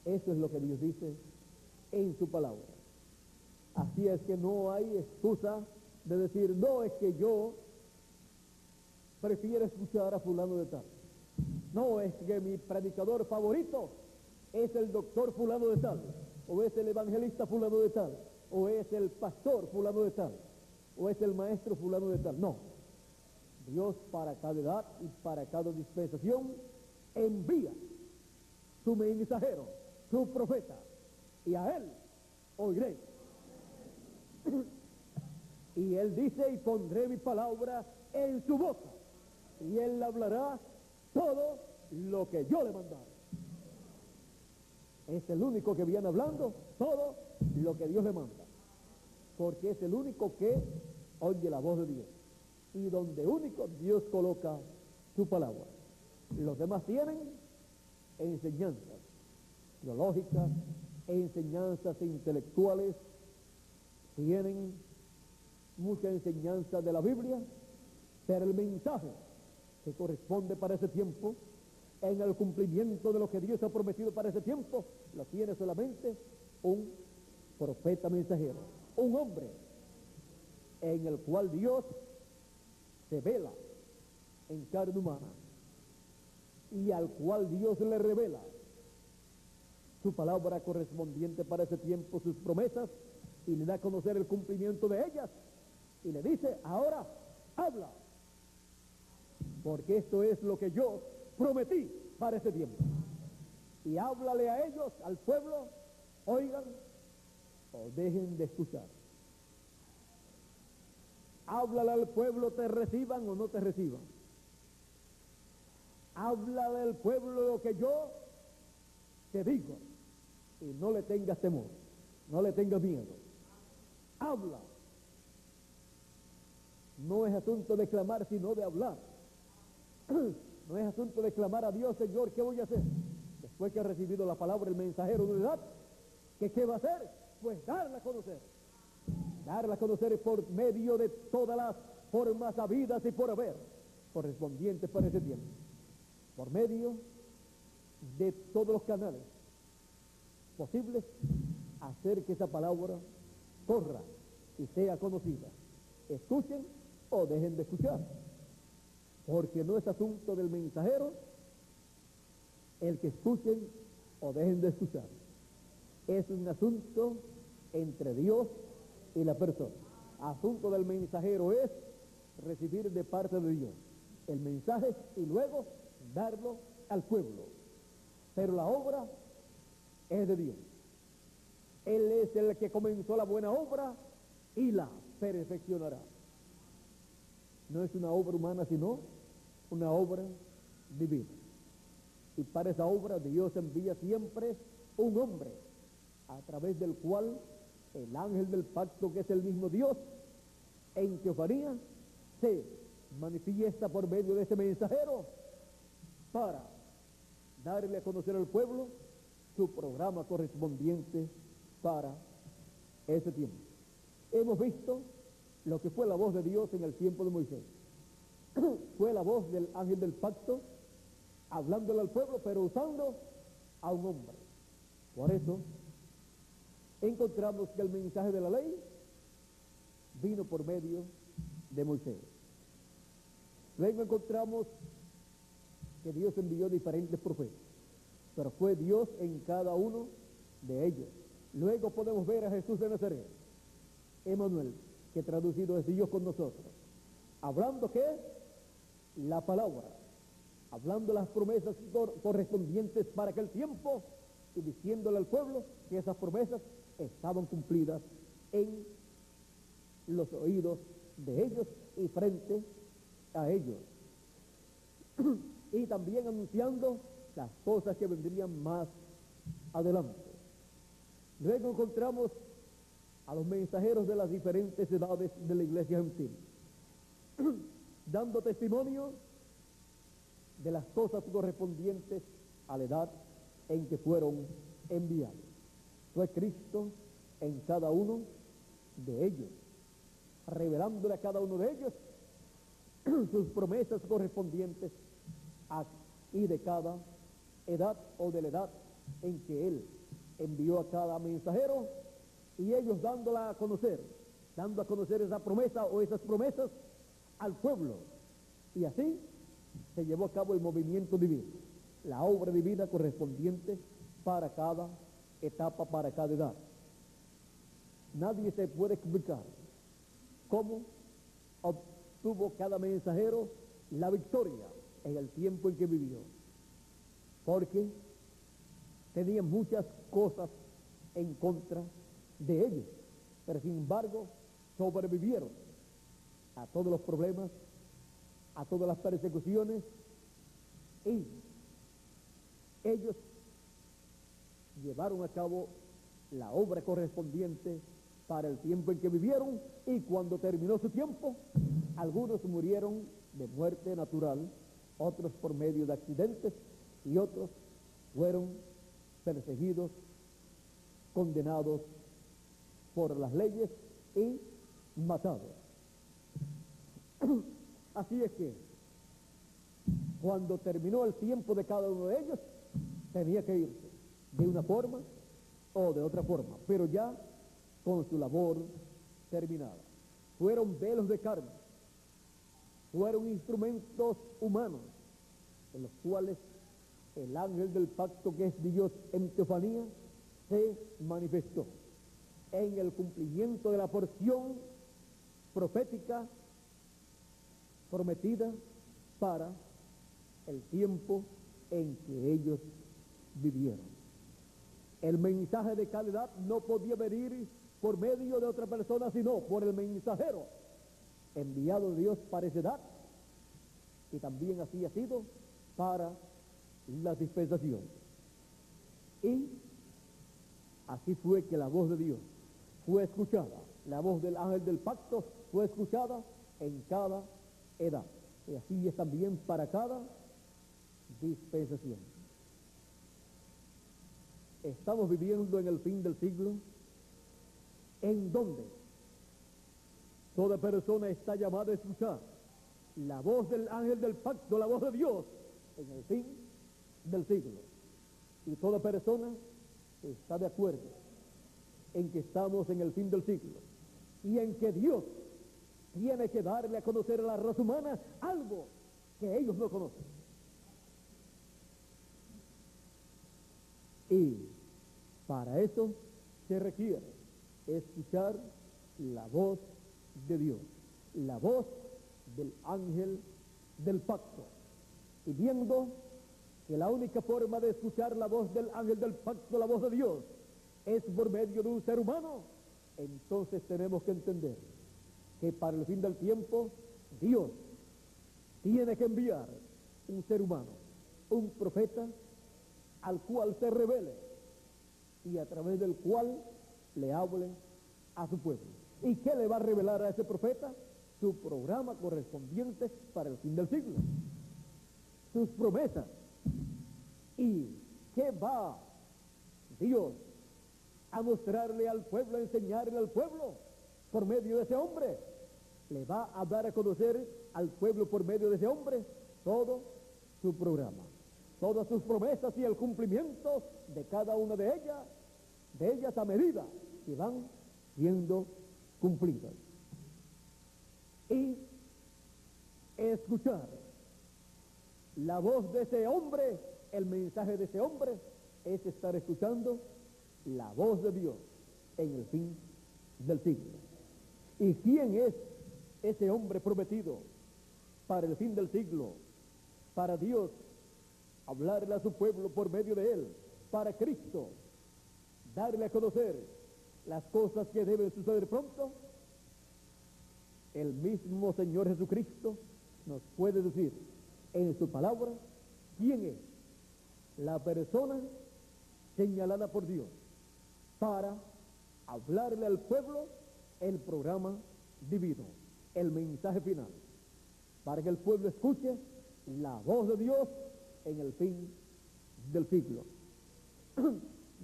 A: Eso es lo que Dios dice en su palabra. Así es que no hay excusa de decir, no, es que yo prefiero escuchar a fulano de tal. No, es que mi predicador favorito es el doctor fulano de tal, o es el evangelista fulano de tal, o es el pastor fulano de tal, o es el maestro fulano de tal. No. Dios para cada edad y para cada dispensación envía su mensajero, su profeta, y a él oiré. Y él dice, y pondré mi palabra en su boca, y él hablará todo lo que yo le mandare. Es el único que viene hablando todo lo que Dios le manda, porque es el único que oye la voz de Dios, y donde único Dios coloca su palabra. Los demás tienen enseñanzas teológicas, enseñanzas intelectuales, tienen mucha enseñanza de la Biblia, pero el mensaje que corresponde para ese tiempo, en el cumplimiento de lo que Dios ha prometido para ese tiempo, lo tiene solamente un profeta mensajero, un hombre en el cual Dios se vela en carne humana y al cual Dios le revela su palabra correspondiente para ese tiempo, sus promesas, y le da a conocer el cumplimiento de ellas y le dice, ahora habla, porque esto es lo que yo prometí para ese tiempo. y háblale a ellos, al pueblo, oigan o dejen de escuchar. Háblale al pueblo, te reciban o no te reciban. Háblale al pueblo lo que yo te digo y no le tengas temor, no le tengas miedo. Habla. No es asunto de clamar, sino de hablar. No es asunto de clamar a Dios, Señor, ¿qué voy a hacer? Después que ha recibido la palabra el mensajero de edad, ¿qué va a hacer? Pues darla a conocer. Darla a conocer por medio de todas las formas habidas y por haber, correspondientes para ese tiempo. Por medio de todos los canales posibles, hacer que esa palabra corra y sea conocida. Escuchen o dejen de escuchar, porque no es asunto del mensajero el que escuchen o dejen de escuchar. Es un asunto entre Dios y la persona. Asunto del mensajero es recibir de parte de Dios el mensaje y luego darlo al pueblo. Pero la obra es de Dios. Él es el que comenzó la buena obra y la perfeccionará. No es una obra humana, sino una obra divina. Y para esa obra Dios envía siempre un hombre, a través del cual el ángel del pacto, que es el mismo Dios, en teofanía, se manifiesta por medio de ese mensajero para darle a conocer al pueblo su programa correspondiente para ese tiempo. Hemos visto lo que fue la voz de Dios en el tiempo de Moisés. Fue la voz del ángel del pacto, hablándole al pueblo, pero usando a un hombre. Por eso encontramos que el mensaje de la ley vino por medio de Moisés. Luego encontramos que Dios envió diferentes profetas, pero fue Dios en cada uno de ellos. Luego podemos ver a Jesús de Nazaret, Emmanuel, que traducido es Dios con nosotros, hablando que la palabra, hablando las promesas correspondientes para aquel tiempo y diciéndole al pueblo que esas promesas estaban cumplidas en los oídos de ellos y frente a ellos. Y también anunciando las cosas que vendrían más adelante. Luego encontramos a los mensajeros de las diferentes edades de la iglesia gentil, dando testimonio de las cosas correspondientes a la edad en que fueron enviados. Fue Cristo en cada uno de ellos, revelándole a cada uno de ellos sus promesas correspondientes y de cada edad o de la edad en que Él envió a cada mensajero, y ellos dándola a conocer, dando a conocer esa promesa o esas promesas al pueblo. Y así se llevó a cabo el movimiento divino, la obra divina correspondiente para cada etapa, para cada edad. Nadie se puede explicar cómo obtuvo cada mensajero la victoria en el tiempo en que vivió, porque tenía muchas cosas en contra de ellos, pero sin embargo sobrevivieron a todos los problemas, a todas las persecuciones, y ellos llevaron a cabo la obra correspondiente para el tiempo en que vivieron, y cuando terminó su tiempo, algunos murieron de muerte natural, otros por medio de accidentes, y otros fueron perseguidos, condenados por las leyes y matados. Así es que cuando terminó el tiempo de cada uno de ellos, tenía que irse de una forma o de otra forma, pero ya con su labor terminada. Fueron velos de carne, fueron instrumentos humanos en los cuales el ángel del pacto, que es Dios en teofanía, se manifestó en el cumplimiento de la porción profética prometida para el tiempo en que ellos vivieron. El mensaje de calidad no podía venir por medio de otra persona, sino por el mensajero enviado de Dios para esa edad, y también así ha sido para la dispensación. Y así fue que la voz de Dios fue escuchada, la voz del ángel del pacto fue escuchada en cada edad, y así es también para cada dispensación. Estamos viviendo en el fin del siglo, en donde toda persona está llamada a escuchar la voz del ángel del pacto, la voz de Dios, en el fin del siglo. Y toda persona está de acuerdo en que estamos en el fin del siglo y en que Dios tiene que darle a conocer a la raza humana algo que ellos no conocen. Y para eso se requiere escuchar la voz de Dios, la voz del ángel del pacto. Y viendo que la única forma de escuchar la voz del ángel del pacto, la voz de Dios, es por medio de un ser humano, entonces tenemos que entender que para el fin del tiempo Dios tiene que enviar un ser humano, un profeta, al cual se revele y a través del cual le hable a su pueblo. ¿Y qué le va a revelar a ese profeta? Su programa correspondiente para el fin del siglo, sus promesas. ¿Y qué va Dios a mostrarle al pueblo, a enseñarle al pueblo por medio de ese hombre? Le va a dar a conocer al pueblo por medio de ese hombre todo su programa, todas sus promesas y el cumplimiento de cada una de ellas a medida que van siendo cumplidas. Y escuchar la voz de ese hombre, el mensaje de ese hombre, es estar escuchando la voz de Dios en el fin del siglo. ¿Y quién es ese hombre prometido para el fin del siglo? Para Dios hablarle a su pueblo por medio de él, para Cristo darle a conocer las cosas que deben suceder pronto. El mismo Señor Jesucristo nos puede decir en su palabra quién es la persona señalada por Dios para hablarle al pueblo el programa divino, el mensaje final, para que el pueblo escuche la voz de Dios en el fin del siglo.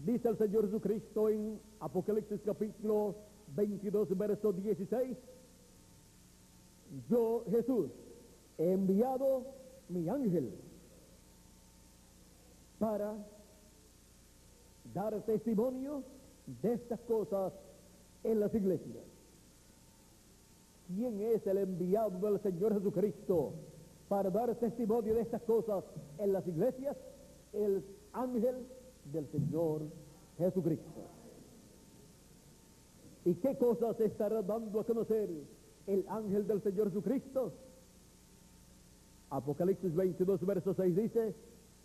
A: Dice el Señor Jesucristo en Apocalipsis capítulo 22, verso 16, yo, Jesús, he enviado mi ángel para dar testimonio de estas cosas en las iglesias. ¿Quién es el enviado del Señor Jesucristo para dar testimonio de estas cosas en las iglesias? El ángel del Señor Jesucristo. ¿Y qué cosas estará dando a conocer el ángel del Señor Jesucristo? Apocalipsis 22, verso 6 dice,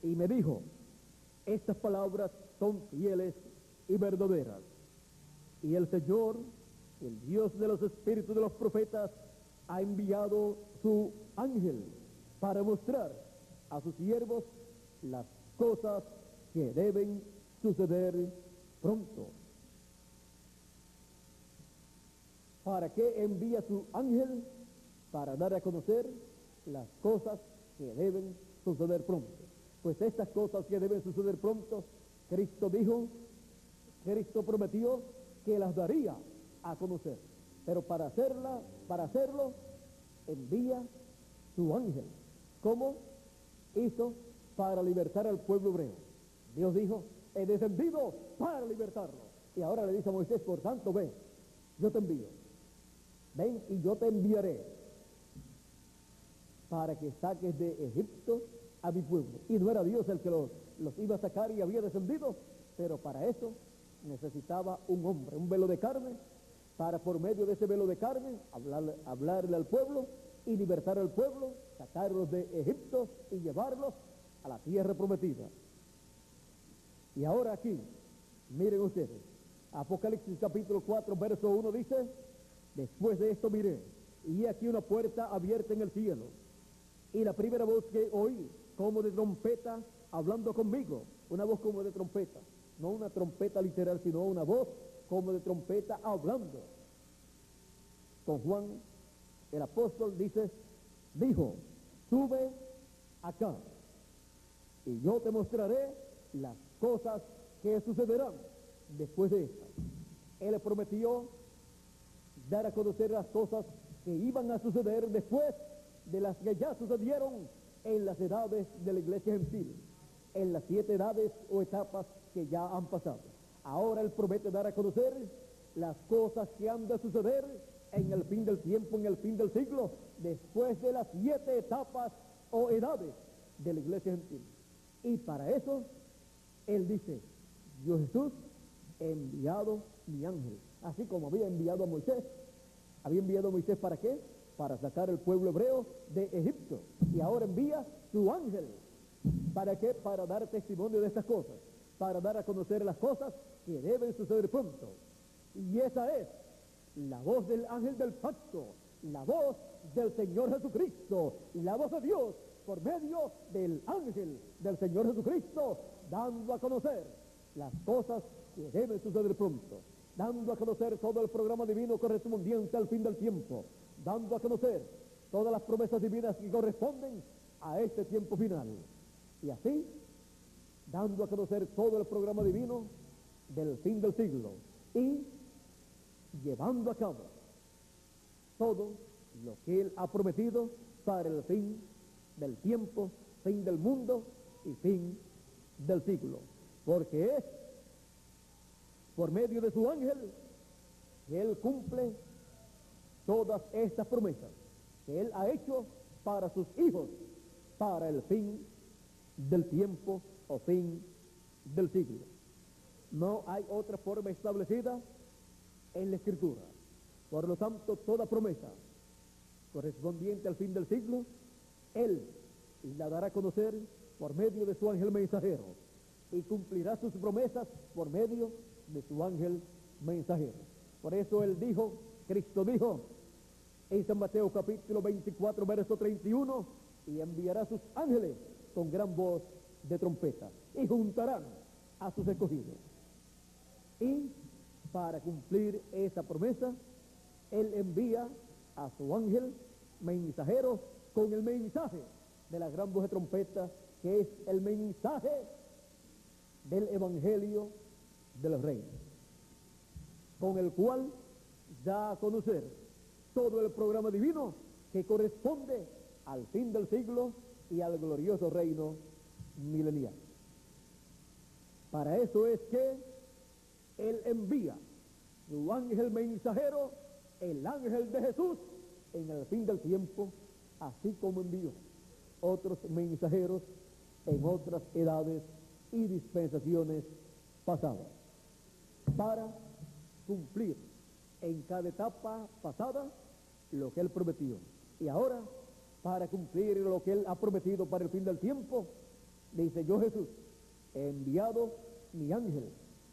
A: y me dijo, estas palabras son fieles y verdaderas. Y el Señor, el Dios de los espíritus de los profetas, ha enviado su ángel para mostrar a sus siervos las cosas que deben suceder pronto. ¿Para qué envía su ángel? Para dar a conocer las cosas que deben suceder pronto. Pues estas cosas que deben suceder pronto, Cristo dijo, Cristo prometió que las daría a conocer. Pero para hacerlo, envía su ángel. ¿Cómo hizo? Para libertar al pueblo hebreo. Dios dijo, he descendido para libertarlo. Y ahora le dice a Moisés, por tanto, ve, yo te envío. Ven y yo te enviaré para que saques de Egipto a mi pueblo. Y no era Dios el que los iba a sacar y había descendido, pero para eso necesitaba un hombre, un velo de carne, para por medio de ese velo de carne hablarle al pueblo y libertar al pueblo, sacarlos de Egipto y llevarlos a la tierra prometida. Y ahora aquí, miren ustedes, Apocalipsis capítulo 4, verso 1 dice, después de esto miré, y aquí una puerta abierta en el cielo, y la primera voz que oí, como de trompeta, hablando conmigo, una voz como de trompeta, no una trompeta literal, sino una voz como de trompeta hablando. Con Juan, el apóstol, dijo, sube acá, y yo te mostraré las cosas que sucederán después de esto. Él le prometió dar a conocer las cosas que iban a suceder después de las que ya sucedieron en las edades de la iglesia gentil, en las 7 edades o etapas que ya han pasado. Ahora Él promete dar a conocer las cosas que han de suceder en el fin del tiempo, en el fin del siglo, después de las 7 etapas o edades de la iglesia gentil. Y para eso Él dice, yo Jesús he enviado mi ángel, así como había enviado a Moisés. Había enviado a Moisés ¿para qué? Para sacar al pueblo hebreo de Egipto. Y ahora envía su ángel. ¿Para qué? Para dar testimonio de estas cosas, para dar a conocer las cosas que deben suceder pronto. Y esa es la voz del ángel del pacto, la voz del Señor Jesucristo, la voz de Dios por medio del ángel del Señor Jesucristo, dando a conocer las cosas que deben suceder pronto, dando a conocer todo el programa divino correspondiente al fin del tiempo, dando a conocer todas las promesas divinas que corresponden a este tiempo final. Y así, dando a conocer todo el programa divino del fin del siglo y llevando a cabo todo lo que Él ha prometido para el fin del tiempo, fin del mundo y fin del siglo. Porque es por medio de su ángel que Él cumple todas estas promesas que Él ha hecho para sus hijos, para el fin del tiempo o fin del siglo. No hay otra forma establecida en la Escritura. Por lo tanto, toda promesa correspondiente al fin del siglo, Él la dará a conocer por medio de su ángel mensajero y cumplirá sus promesas por medio de su ángel mensajero. Por eso Él dijo, Cristo dijo en San Mateo capítulo 24, verso 31, y enviará sus ángeles con gran voz de trompeta y juntarán a sus escogidos. Y para cumplir esa promesa, Él envía a su ángel mensajero con el mensaje de la gran voz de trompeta, que es el mensaje del evangelio del reino, con el cual da a conocer todo el programa divino que corresponde al fin del siglo y al glorioso reino milenial. Para eso es que Él envía su ángel mensajero, el ángel de Jesús, en el fin del tiempo, así como envió otros mensajeros en otras edades y dispensaciones pasadas, para cumplir en cada etapa pasada lo que Él prometió. Y ahora, para cumplir lo que Él ha prometido para el fin del tiempo, dice, yo Jesús he enviado mi ángel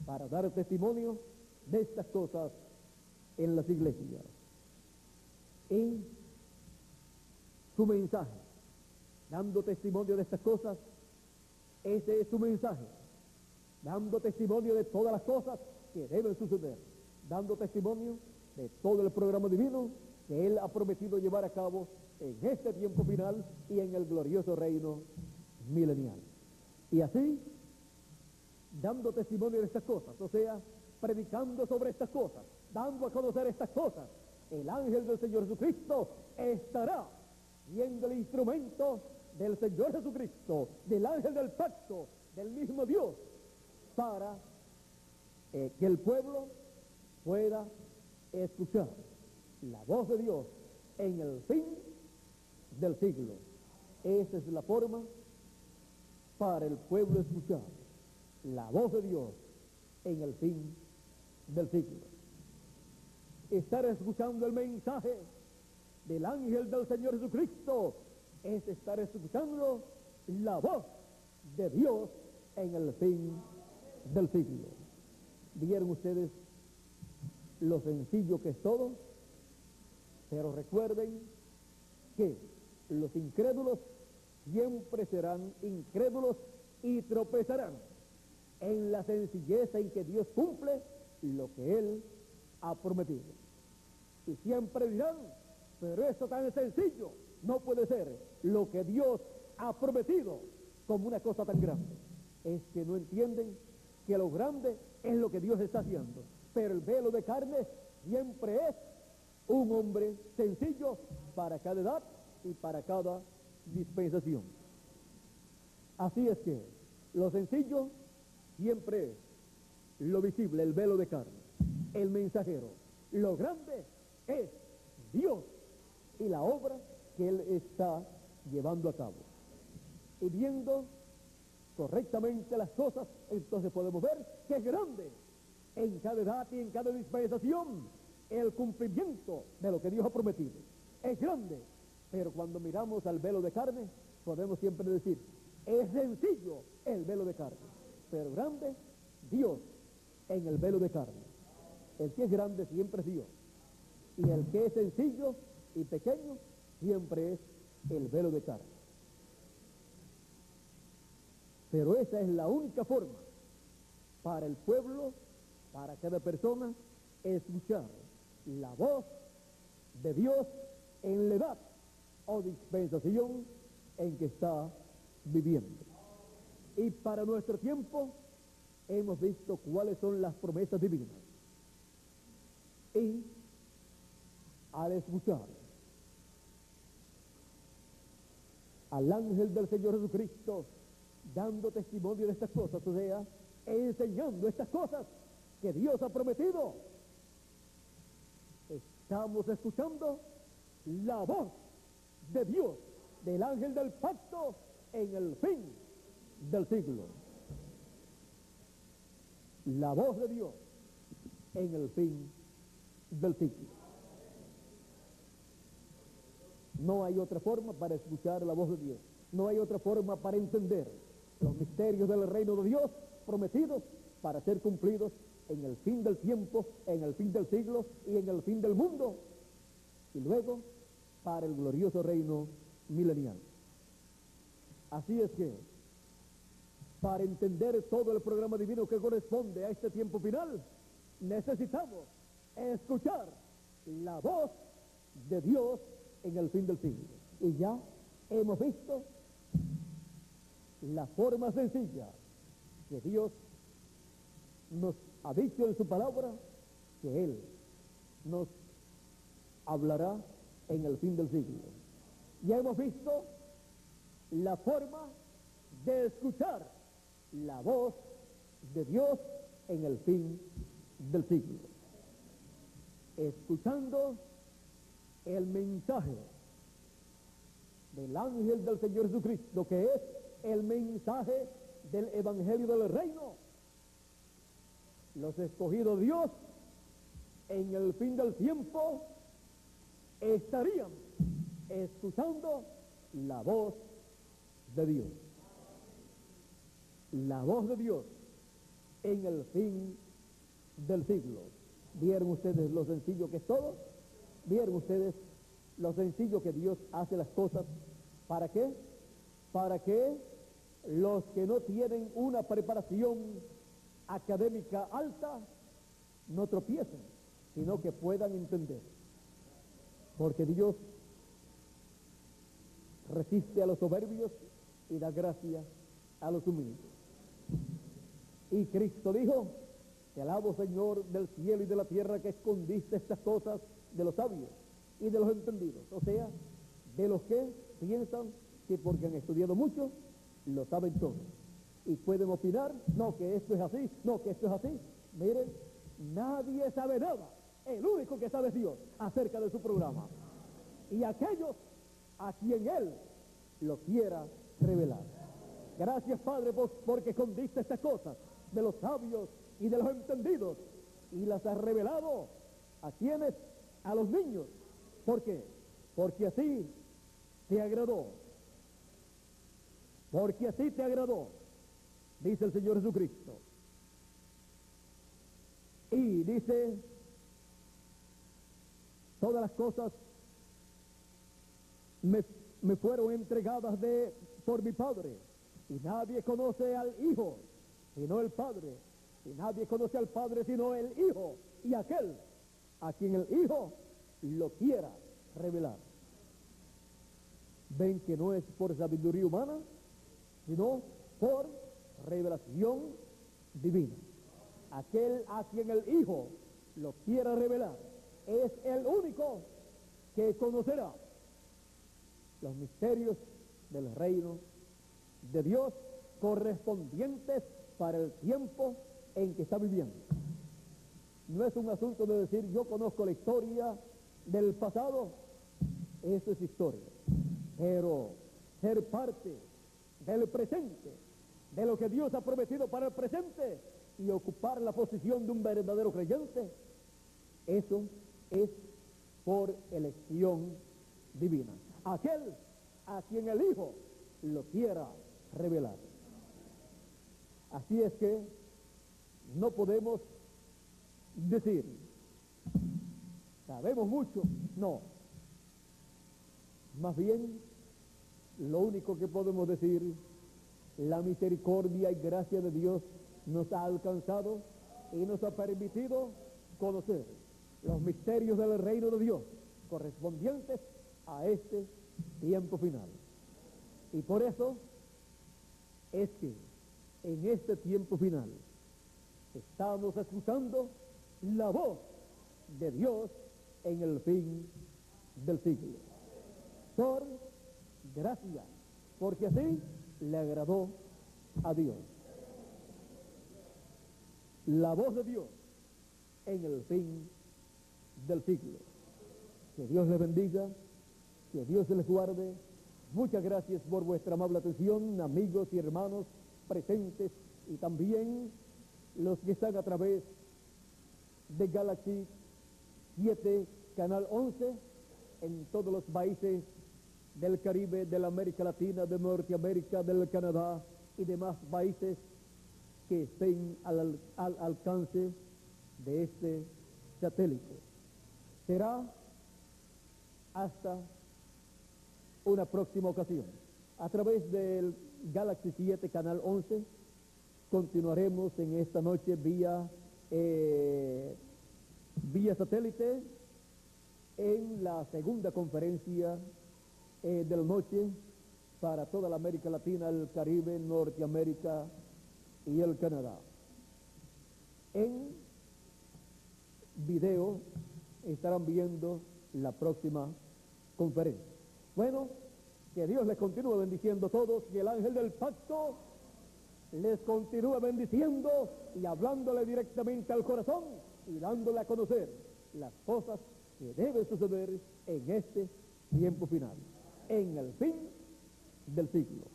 A: para dar testimonio de estas cosas en las iglesias. Y su mensaje, dando testimonio de estas cosas, ese es su mensaje, dando testimonio de todas las cosas que deben suceder, dando testimonio de todo el programa divino que Él ha prometido llevar a cabo en este tiempo final y en el glorioso reino milenial. Y así, dando testimonio de estas cosas, o sea, predicando sobre estas cosas, dando a conocer estas cosas, el ángel del Señor Jesucristo estará siendo el instrumento del Señor Jesucristo, del ángel del pacto, del mismo Dios, para que el pueblo pueda escuchar la voz de Dios en el fin del siglo. Esa es la forma para el pueblo escuchar la voz de Dios en el fin del siglo. Estar escuchando el mensaje del ángel del Señor Jesucristo es estar escuchando la voz de Dios en el fin del siglo. ¿Vieron ustedes lo sencillo que es todo? Pero recuerden que los incrédulos siempre serán incrédulos y tropezarán en la sencillez en que Dios cumple lo que Él ha prometido. Y siempre dirán, pero esto tan sencillo no puede ser lo que Dios ha prometido como una cosa tan grande. Es que no entienden que lo grande es lo que Dios está haciendo. Pero el velo de carne siempre es un hombre sencillo para cada edad y para cada dispensación. Así es que lo sencillo siempre es lo visible, el velo de carne, el mensajero. Lo grande es Dios y la obra que Él está llevando a cabo. Y viendo correctamente las cosas, entonces podemos ver que es grande en cada edad y en cada dispensación el cumplimiento de lo que Dios ha prometido. Es grande, pero cuando miramos al velo de carne, podemos siempre decir, es sencillo el velo de carne, pero grande Dios en el velo de carne. El que es grande siempre es Dios, y el que es sencillo y pequeño siempre es el velo de carne. Pero esa es la única forma para el pueblo, para cada persona, escuchar la voz de Dios en la edad o dispensación en que está viviendo. Y para nuestro tiempo hemos visto cuáles son las promesas divinas. Y al escuchar al ángel del Señor Jesucristo dando testimonio de estas cosas, o sea, enseñando estas cosas que Dios ha prometido, estamos escuchando la voz de Dios, del ángel del pacto en el fin del siglo. La voz de Dios en el fin del siglo. No hay otra forma para escuchar la voz de Dios. No hay otra forma para entender los misterios del reino de Dios prometidos para ser cumplidos en el fin del tiempo, en el fin del siglo y en el fin del mundo, y luego para el glorioso reino milenial. Así es que, para entender todo el programa divino que corresponde a este tiempo final, necesitamos escuchar la voz de Dios en el fin del siglo. Y ya hemos visto la forma sencilla que Dios nos ha dicho en su palabra, que Él nos hablará en el fin del siglo. Ya hemos visto la forma de escuchar la voz de Dios en el fin del siglo, escuchando el mensaje del ángel del Señor Jesucristo, que es el mensaje del evangelio del reino. Los escogidos de Dios en el fin del tiempo estarían escuchando la voz de Dios. La voz de Dios en el fin del siglo. ¿Vieron ustedes lo sencillo que es todo? ¿Vieron ustedes lo sencillo que Dios hace las cosas? ¿Para qué? Para que los que no tienen una preparación académica alta no tropiecen, sino que puedan entender. Porque Dios resiste a los soberbios y da gracia a los humildes. Y Cristo dijo, te alabo, Señor, del cielo y de la tierra, que escondiste estas cosas de los sabios y de los entendidos, o sea, de los que piensan que porque han estudiado mucho, lo saben todo. Y pueden opinar, no, que esto es así, no, que esto es así. Miren, nadie sabe nada. El único que sabe es Dios acerca de su programa. Y aquellos a quien Él lo quiera revelar. Gracias, Padre, porque escondiste estas cosas de los sabios y de los entendidos y las has revelado a quienes, a los niños. ¿Por qué? Porque así te agradó. Porque así te agradó, dice el Señor Jesucristo. dice, todas las cosas me fueron entregadas por mi Padre, y nadie conoce al Hijo sino el Padre, y nadie conoce al Padre sino el Hijo, y aquel a quien el Hijo lo quiera revelar. Ven que no es por sabiduría humana, sino por revelación divina. Aquel a quien el Hijo lo quiera revelar es el único que conocerá los misterios del reino de Dios correspondientes para el tiempo en que está viviendo. No es un asunto de decir yo conozco la historia del pasado, eso es historia, pero ser parte del presente, de lo que Dios ha prometido para el presente y ocupar la posición de un verdadero creyente, eso es por elección divina. Aquel a quien el Hijo lo quiera revelar. Así es que no podemos decir, sabemos mucho, no. Más bien, lo único que podemos decir, la misericordia y gracia de Dios nos ha alcanzado y nos ha permitido conocer los misterios del reino de Dios correspondientes a este tiempo final. Y por eso es que en este tiempo final estamos escuchando la voz de Dios en el fin del siglo. Por gracia, porque así le agradó a Dios. La voz de Dios en el fin del siglo. Que Dios les bendiga, que Dios les guarde. Muchas gracias por vuestra amable atención, amigos y hermanos presentes y también los que están a través de Galaxy 7, Canal 11, en todos los países del Caribe, de la América Latina, de Norteamérica, del Canadá y demás países que estén al alcance de este satélite. Será hasta una próxima ocasión. A través del Galaxy 7, Canal 11, continuaremos en esta noche vía satélite en la segunda conferencia de la noche para toda la América Latina, el Caribe, Norteamérica y el Canadá. En video estarán viendo la próxima conferencia. Bueno, que Dios les continúe bendiciendo a todos y el ángel del pacto les continúe bendiciendo y hablándole directamente al corazón y dándole a conocer las cosas que deben suceder en este tiempo final, en el fin del siglo.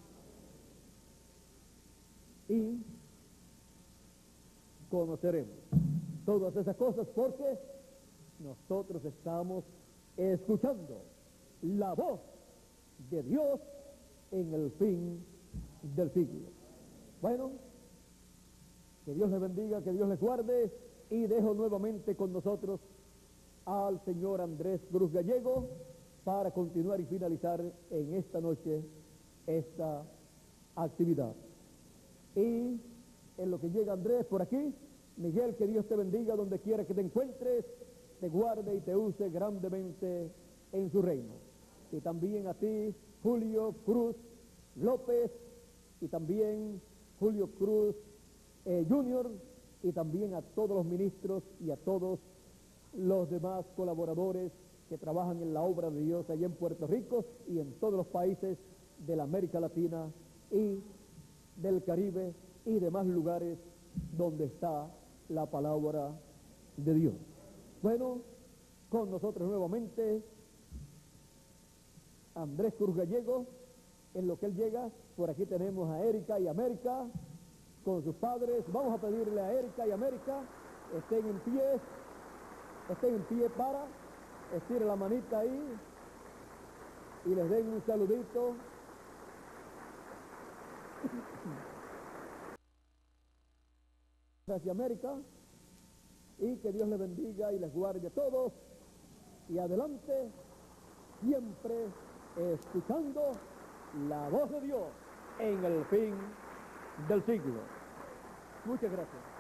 A: Y conoceremos todas esas cosas porque nosotros estamos escuchando la voz de Dios en el fin del siglo. Bueno, que Dios les bendiga, que Dios les guarde, y dejo nuevamente con nosotros al señor Andrés Cruz Gallego para continuar y finalizar en esta noche esta actividad. Y en lo que llega Andrés por aquí, Miguel, que Dios te bendiga donde quiera que te encuentres, te guarde y te use grandemente en su reino. Y también a ti, Julio Cruz López, y también Julio Cruz Jr., y también a todos los ministros y a todos los demás colaboradores que trabajan en la obra de Dios allá en Puerto Rico y en todos los países de la América Latina y del Caribe y demás lugares donde está la palabra de Dios. Bueno, con nosotros nuevamente Andrés Cruz Gallego. En lo que él llega, por aquí tenemos a Erika y América con sus padres. Vamos a pedirle a Erika y América estén en pie para estirar la manita ahí y les den un saludito. Gracias, América. y que Dios les bendiga y les guarde a todos. Y adelante, siempre escuchando la voz de Dios en el fin del siglo. Muchas gracias.